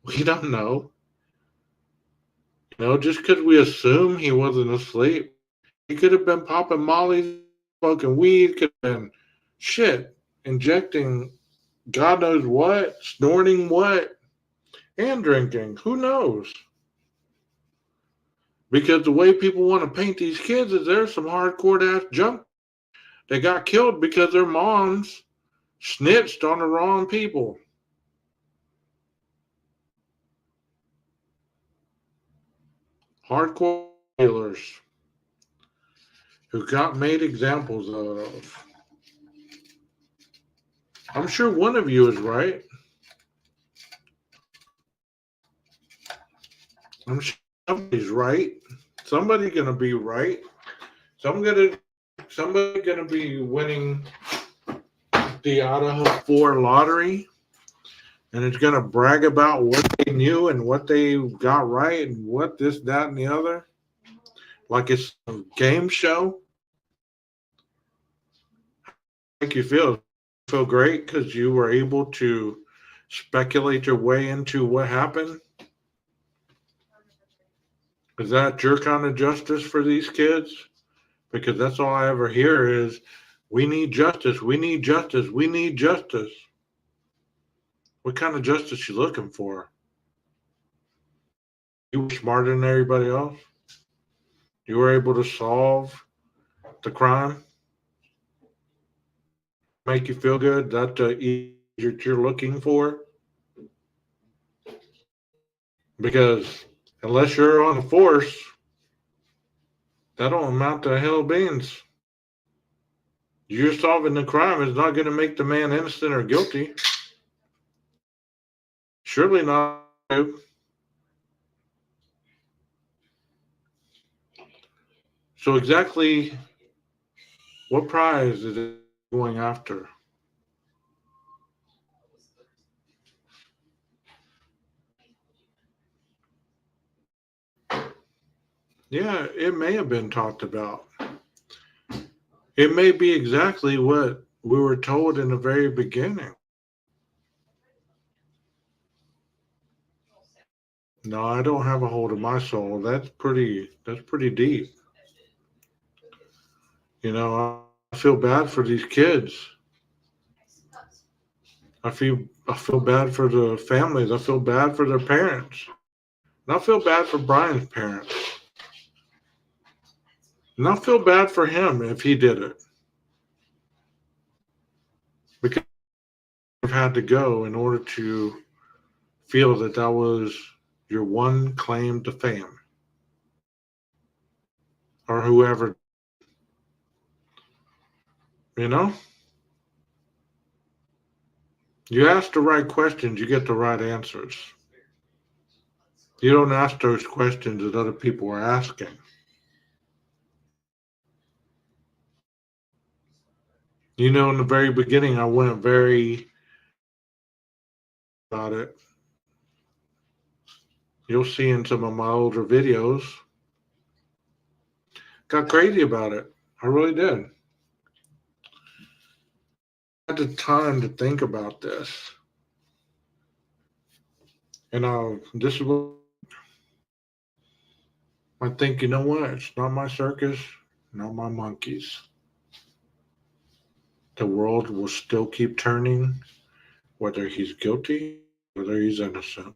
We don't know. You know, just because we assume he wasn't asleep, he could have been popping mollies, smoking weed, could have been shit, injecting God knows what, snorting what, and drinking. Who knows? Because the way people want to paint these kids is there's some hardcore ass junk. They got killed because their moms snitched on the wrong people. Hardcore killers who got made examples of. I'm sure one of you is right. I'm sure somebody's right. Somebody's gonna be right. Somebody gonna be winning the IDAWHOO lottery, and it's gonna brag about what they knew and what they got right and what this, that, and the other, like it's a game show. Make you feel great because you were able to speculate your way into what happened. Is that your kind of justice for these kids? Because that's all I ever hear is, we need justice, we need justice, we need justice. What kind of justice you looking for? You were smarter than everybody else? You were able to solve the crime? Make you feel good? That's the ease that you're looking for? Because unless you're on the force, that don't amount to hell beans. You're solving the crime is not going to make the man innocent or guilty. Surely not. So exactly what prize is it going after? Yeah, it may have been talked about. It may be exactly what we were told in the very beginning. No, I don't have a hold of my soul. That's pretty deep. You know, I feel bad for these kids. I feel bad for the families. I feel bad for their parents. And I feel bad for Brian's parents. And I feel bad for him if he did it. Because you've had to go in order to feel that that was your one claim to fame. Or whoever. You know? You ask the right questions, you get the right answers. You don't ask those questions that other people are asking. You know, in the very beginning, I went very about it. You'll see in some of my older videos. Got crazy about it. I really did. I had the time to think about this. And this is what I think, you know what? It's not my circus, not my monkeys. The world will still keep turning, whether he's guilty, whether he's innocent.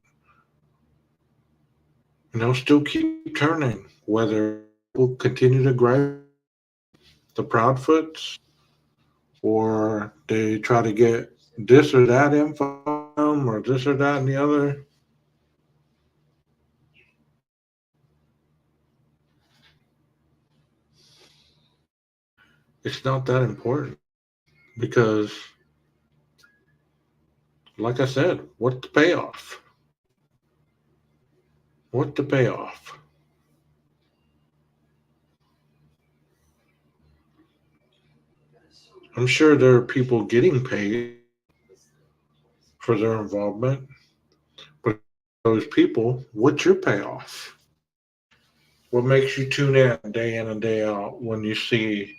And they'll still keep turning, whether we'll continue to gripe the Proudfoots or they try to get this or that info or this or that and the other. It's not that important because, like I said, what's the payoff? What's the payoff? I'm sure there are people getting paid for their involvement, but those people, what's your payoff? What makes you tune in and day out when you see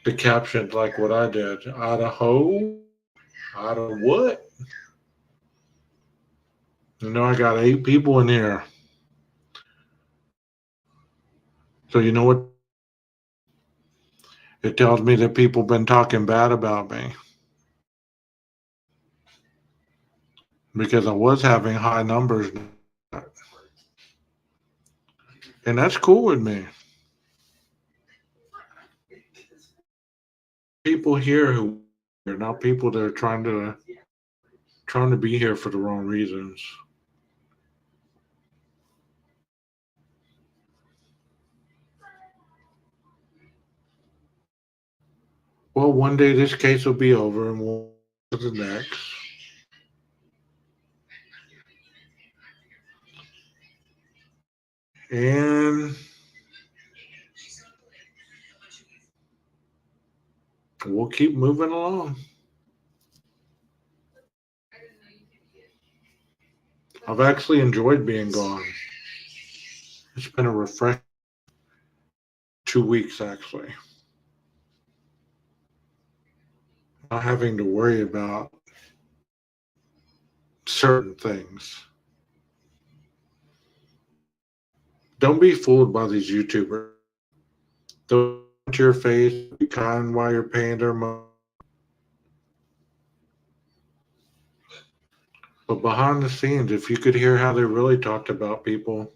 the captions like what I did? IDAWHOO? IDAWHAT? You know, I got 8 people in here. So you know what? It tells me that people been talking bad about me. Because I was having high numbers. And that's cool with me. People here who are not people that are trying to be here for the wrong reasons. Well, one day this case will be over and we'll go to the next. And we'll keep moving along. I've actually enjoyed being gone. It's been a refreshing 2 weeks, actually. Not having to worry about certain things. Don't be fooled by these YouTubers. Don't to your face, be kind while you're paying their money. But behind the scenes, if you could hear how they really talked about people,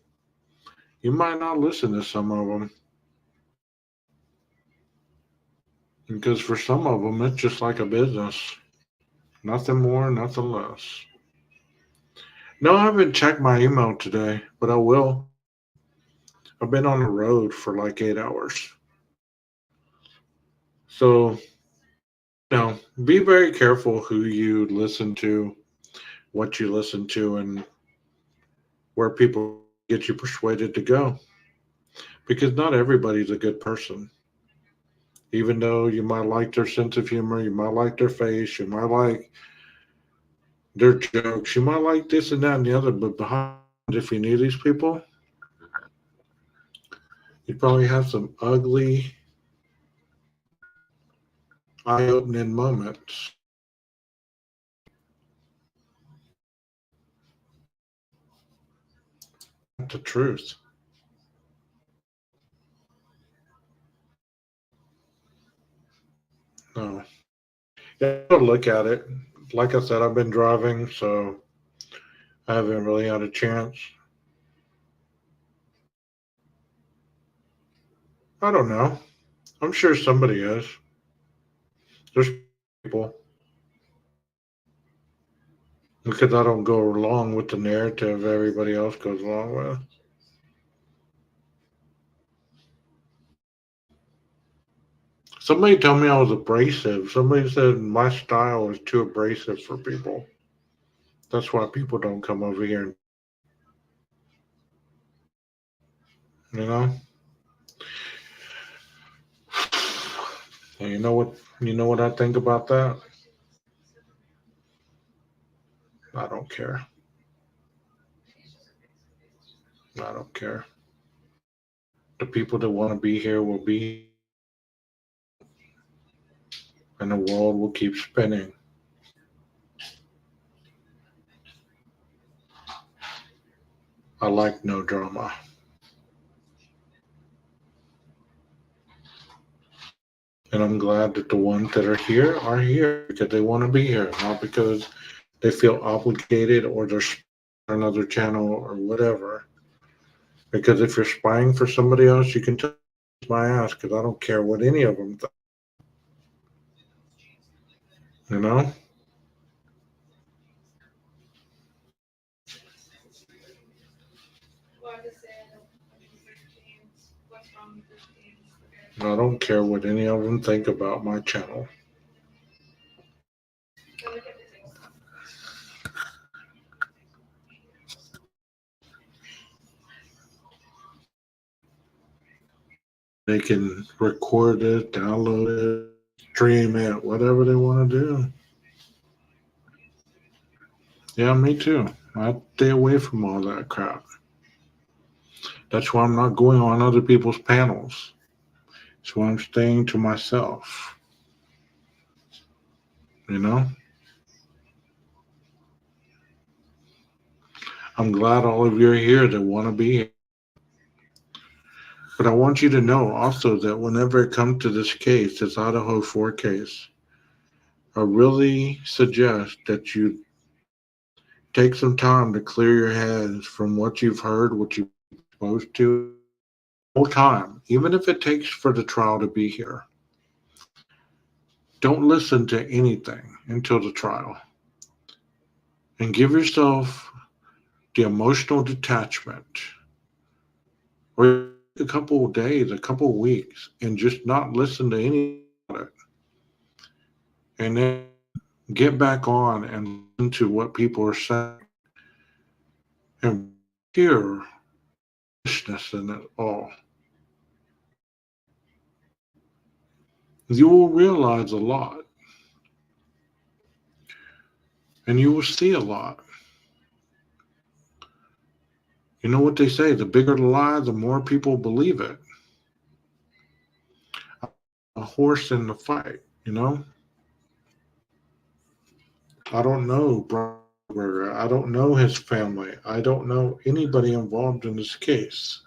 you might not listen to some of them. Because for some of them, it's just like a business. Nothing more, nothing less. No, I haven't checked my email today, but I will. I've been on the road for like 8 hours. So, be very careful who you listen to, what you listen to, and where people get you persuaded to go. Because not everybody's a good person. Even though you might like their sense of humor, you might like their face, you might like their jokes, you might like this and that and the other, but behind, if you knew these people, you'd probably have some ugly, eye-opening moments. The truth. No. Yeah, I'll look at it. Like I said, I've been driving, so I haven't really had a chance. I don't know. I'm sure somebody is. There's people. Because I don't go along with the narrative everybody else goes along with. Somebody told me I was abrasive. Somebody said my style is too abrasive for people. That's why people don't come over here. You know? And you know what I think about that? I don't care. I don't care. The people that want to be here will be, and the world will keep spinning. I like no drama. And I'm glad that the ones that are here because they want to be here, not because they feel obligated or they're on another channel or whatever. Because if you're spying for somebody else, you can tell my ass because I don't care what any of them think. You know? I don't care what any of them think about my channel. They can record it, download it, stream it, whatever they want to do. Yeah, me too. I stay away from all that crap. That's why I'm not going on other people's panels. That's why I'm staying to myself. You know? I'm glad all of you are here that want to be here. But I want you to know also that whenever it comes to this case, this Idaho 4 case, I really suggest that you take some time to clear your heads from what you've heard, what you're supposed to, whole time, even if it takes for the trial to be here. Don't listen to anything until the trial. And give yourself the emotional detachment, or a couple of days, a couple of weeks, and just not listen to any of it. And then get back on and listen to what people are saying and hear foolishness in it all. You will realize a lot, and you will see a lot. You know what they say, the bigger the lie, the more people believe it. A horse in the fight, you know? I don't know Berger. I don't know his family. I don't know anybody involved in this case.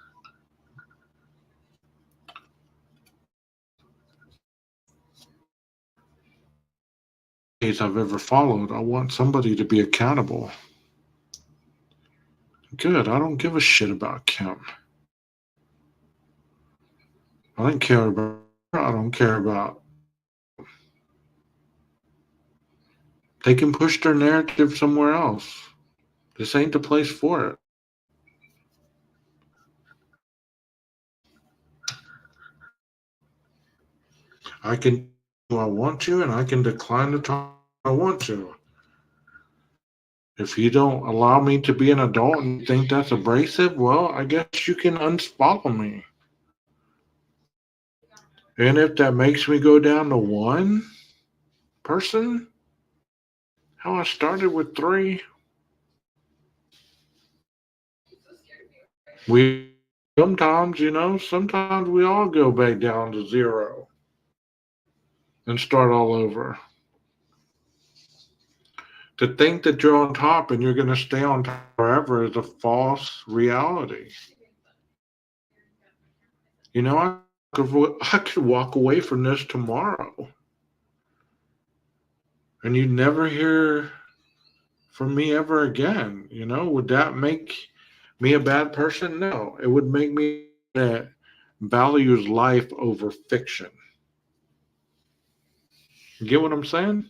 Case I've ever followed, I want somebody to be accountable. Good. I don't give a shit about Kim. I don't care about her. I don't care about. They can push their narrative somewhere else. This ain't the place for it. I can do I want to, and I can decline the time I want to. If you don't allow me to be an adult and you think that's abrasive, well, I guess you can unfollow me. And if that makes me go down to one person, how I started with 3, we sometimes we all go back down to 0 and start all over. To think that you're on top and you're going to stay on top forever is a false reality. You know, I could walk away from this tomorrow, and you'd never hear from me ever again. You know, would that make me a bad person? No, it would make me that values life over fiction. You get what I'm saying?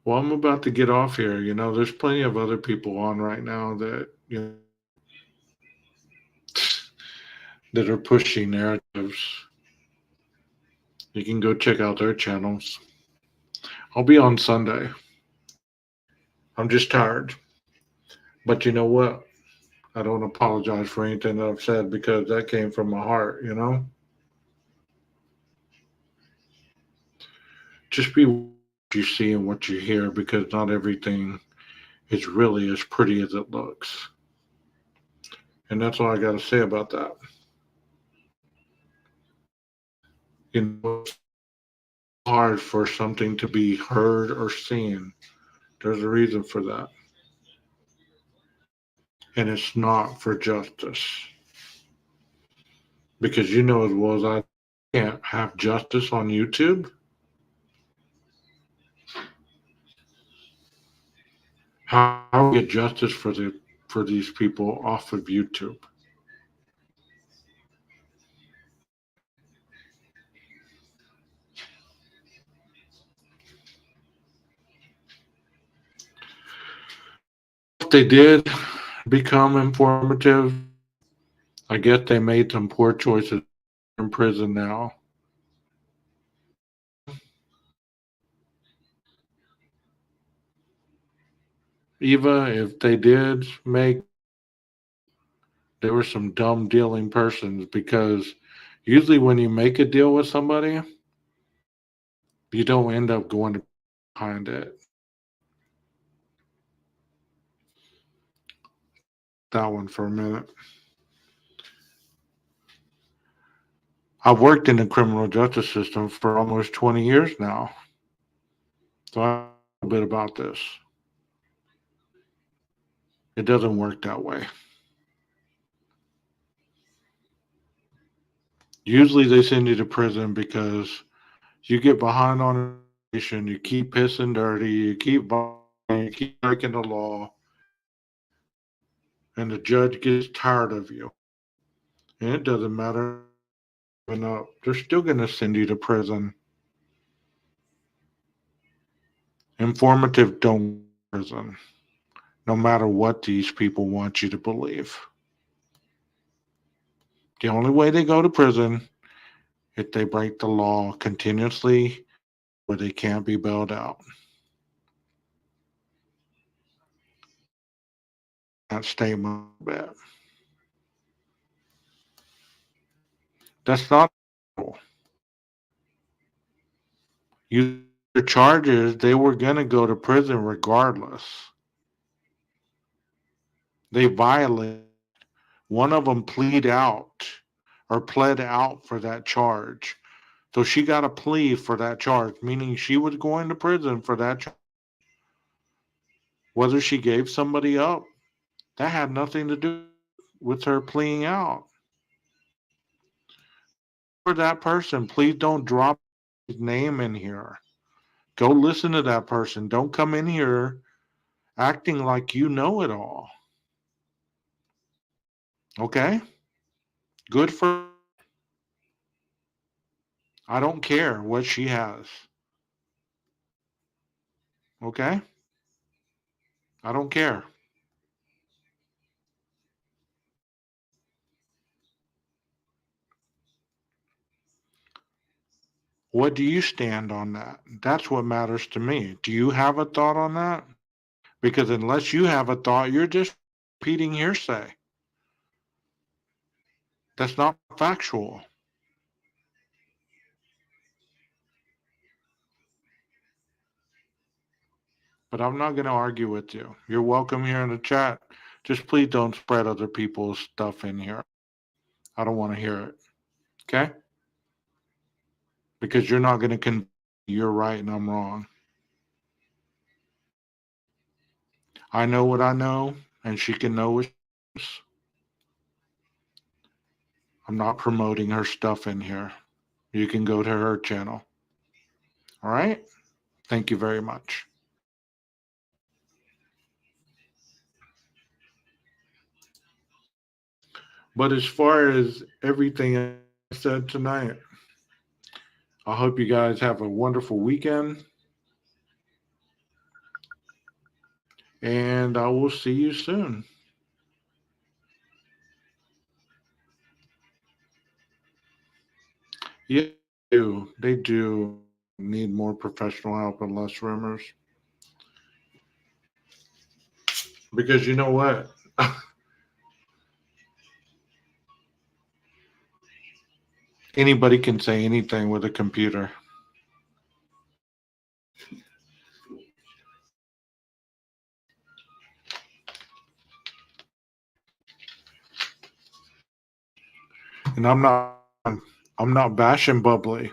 Well, I'm about to get off here. You know, there's plenty of other people on right now that, you know, that are pushing narratives. You can go check out their channels. I'll be on Sunday. I'm just tired. But you know what? I don't apologize for anything that I've said because that came from my heart, you know? Just be what you see and what you hear, because not everything is really as pretty as it looks. And that's all I got to say about that. You know, it's hard for something to be heard or seen. There's a reason for that. And it's not for justice. Because you know as well as I can't have justice on YouTube. How do we get justice for these people off of YouTube? If they did become informative, I guess they made some poor choices in prison now. Eva, if they did make, there were some dumb dealing persons, because usually when you make a deal with somebody, you don't end up going behind it. That one for a minute. I've worked in the criminal justice system for almost 20 years now. So I know a bit about this. It doesn't work that way. Usually they send you to prison because you get behind on information, you keep pissing dirty, you keep breaking the law, and the judge gets tired of you, and it doesn't matter, up, they're still going to send you to prison. Informative don't go to prison, no matter what these people want you to believe. The only way they go to prison if they break the law continuously where they can't be bailed out. That statement, that's not you. The charges, they were going to go to prison regardless. They violated. One of them pled out for that charge. So she got a plea for that charge, meaning she was going to prison for that charge. Whether she gave somebody up, that had nothing to do with her pleading out. For that person, please don't drop his name in here. Go listen to that person. Don't come in here acting like you know it all. Okay? Good for. I don't care what she has. Okay? I don't care. What do you stand on that? That's what matters to me. Do you have a thought on that? Because unless you have a thought, you're just repeating hearsay. That's not factual. But I'm not going to argue with you. You're welcome here in the chat. Just please don't spread other people's stuff in here. I don't want to hear it. Okay? Because you're not going to convince me you're right and I'm wrong. I know what I know, and she can know what she knows. I'm not promoting her stuff in here. You can go to her channel. All right? Thank you very much. But as far as everything I said tonight, I hope you guys have a wonderful weekend. And I will see you soon. Yeah, they do need more professional help and less rumors. Because you know what? Anybody can say anything with a computer. And I'm not bashing Bubbly.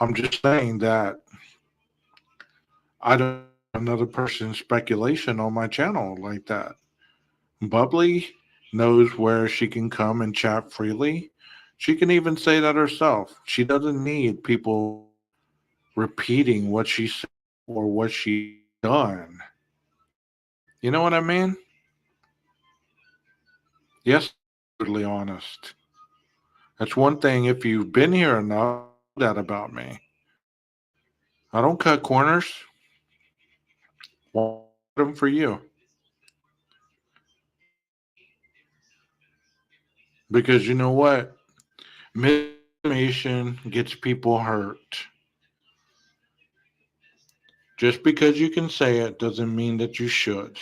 I'm just saying that I don't have another person's speculation on my channel like that. Bubbly knows where she can come and chat freely. She can even say that herself. She doesn't need people repeating what she said or what she done. You know what I mean? Yes, totally honest. That's one thing. If you've been here enough, you know that about me. I don't cut corners. Want them for you. Because you know what? Misinformation gets people hurt. Just because you can say it doesn't mean that you should.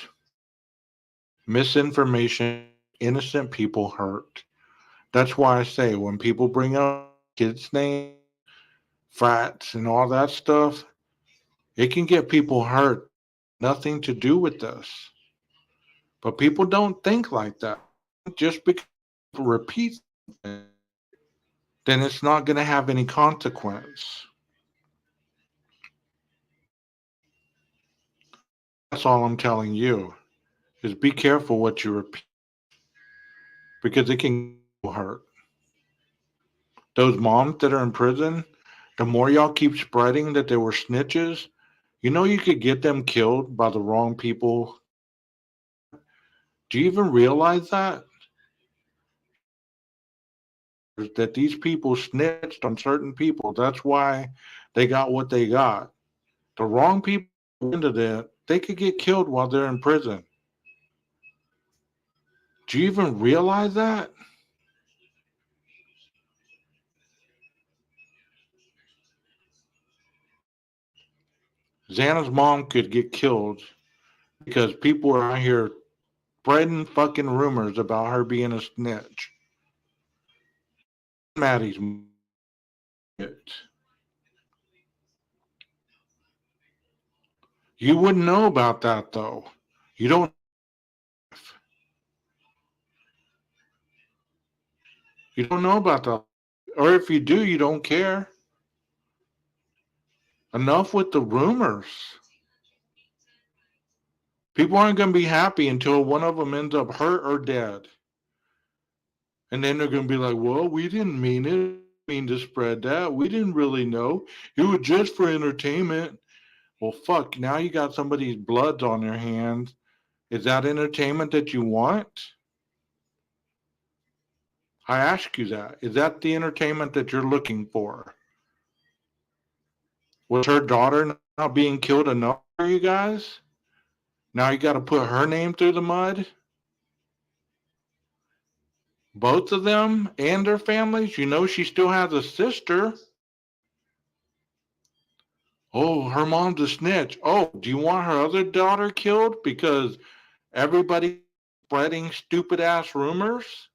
Misinformation, innocent people hurt. That's why I say when people bring up kids' names, frats, and all that stuff, it can get people hurt. Nothing to do with this. But people don't think like that. Just because people repeat something, then it's not going to have any consequence. That's all I'm telling you. Is be careful what you repeat. Because it can hurt. Those moms that are in prison, the more y'all keep spreading that they were snitches, you know you could get them killed by the wrong people. Do you even realize that? That these people snitched on certain people. That's why they got what they got. The wrong people into that, they could get killed while they're in prison. Do you even realize that? Xana's mom could get killed because people are out here spreading fucking rumors about her being a snitch. Maddie's it. You wouldn't know about that though. You don't. You don't know about that. Or if you do, you don't care. Enough with the rumors. People aren't going to be happy until one of them ends up hurt or dead. And then they're going to be like, well, we didn't mean it. We didn't mean to spread that. We didn't really know. It was just for entertainment. Well, fuck, now you got somebody's blood on their hands. Is that entertainment that you want? I ask you that. Is that the entertainment that you're looking for? Was her daughter not being killed enough for you guys? Now you got to put her name through the mud? Both of them and their families? You know she still has a sister. Oh, her mom's a snitch. Oh, do you want her other daughter killed because everybody spreading stupid ass rumors?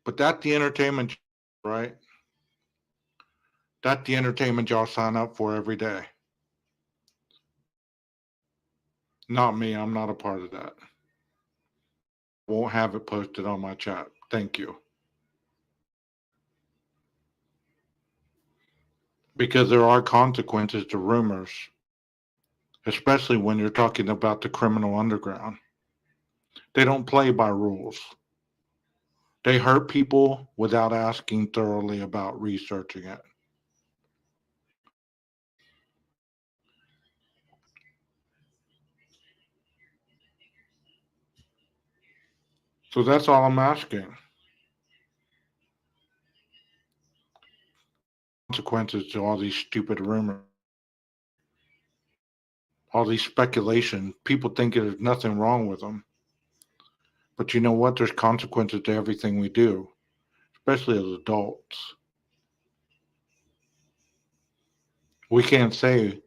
But that's the entertainment, right? That's the entertainment y'all sign up for every day. Not me. I'm not a part of that. Won't have it posted on my chat. Thank you. Because there are consequences to rumors, especially when you're talking about the criminal underground. They don't play by rules. They hurt people without asking thoroughly about researching it. So that's all I'm asking. Consequences to all these stupid rumors, all these speculation. People think there's nothing wrong with them. But you know what? There's consequences to everything we do, especially as adults. We can't say,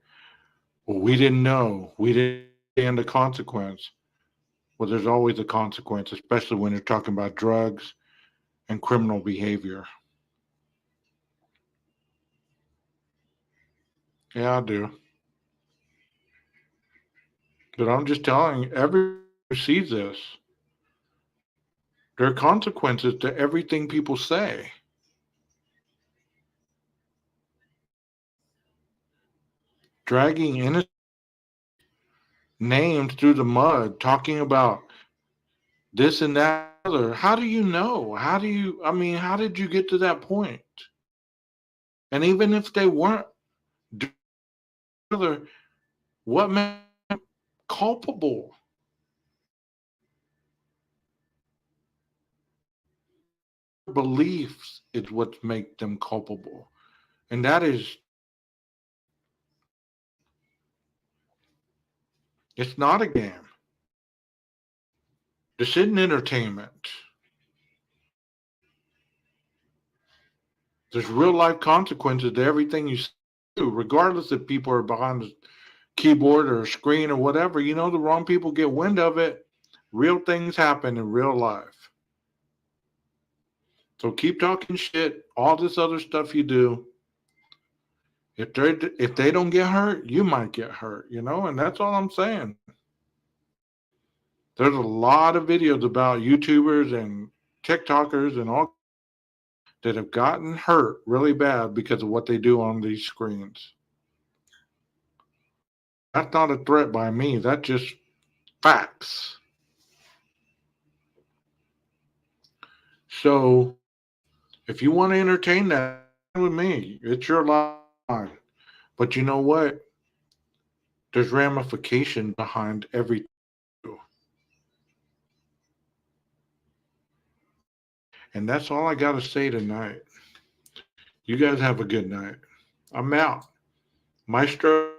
well, we didn't know. We didn't understand the consequence. Well, there's always a consequence, especially when you're talking about drugs and criminal behavior. Yeah, I do. But I'm just telling you, everyone who sees this, there are consequences to everything people say. Dragging innocent names through the mud, talking about this and that other. How do you know? How did you get to that point? And even if they weren't other, what made them culpable? Beliefs is what make them culpable. And that is, it's not a game. This isn't entertainment. There's real life consequences to everything you do, regardless if people are behind the keyboard or a screen or whatever. You know, the wrong people get wind of it. Real things happen in real life. So keep talking shit, all this other stuff you do. If they don't get hurt, you might get hurt, you know, and that's all I'm saying. There's a lot of videos about YouTubers and TikTokers and all that have gotten hurt really bad because of what they do on these screens. That's not a threat by me. That's just facts. So if you want to entertain that with me, it's your line. But you know what? There's ramification behind every. And that's all I got to say tonight. You guys have a good night. I'm out. Maestro.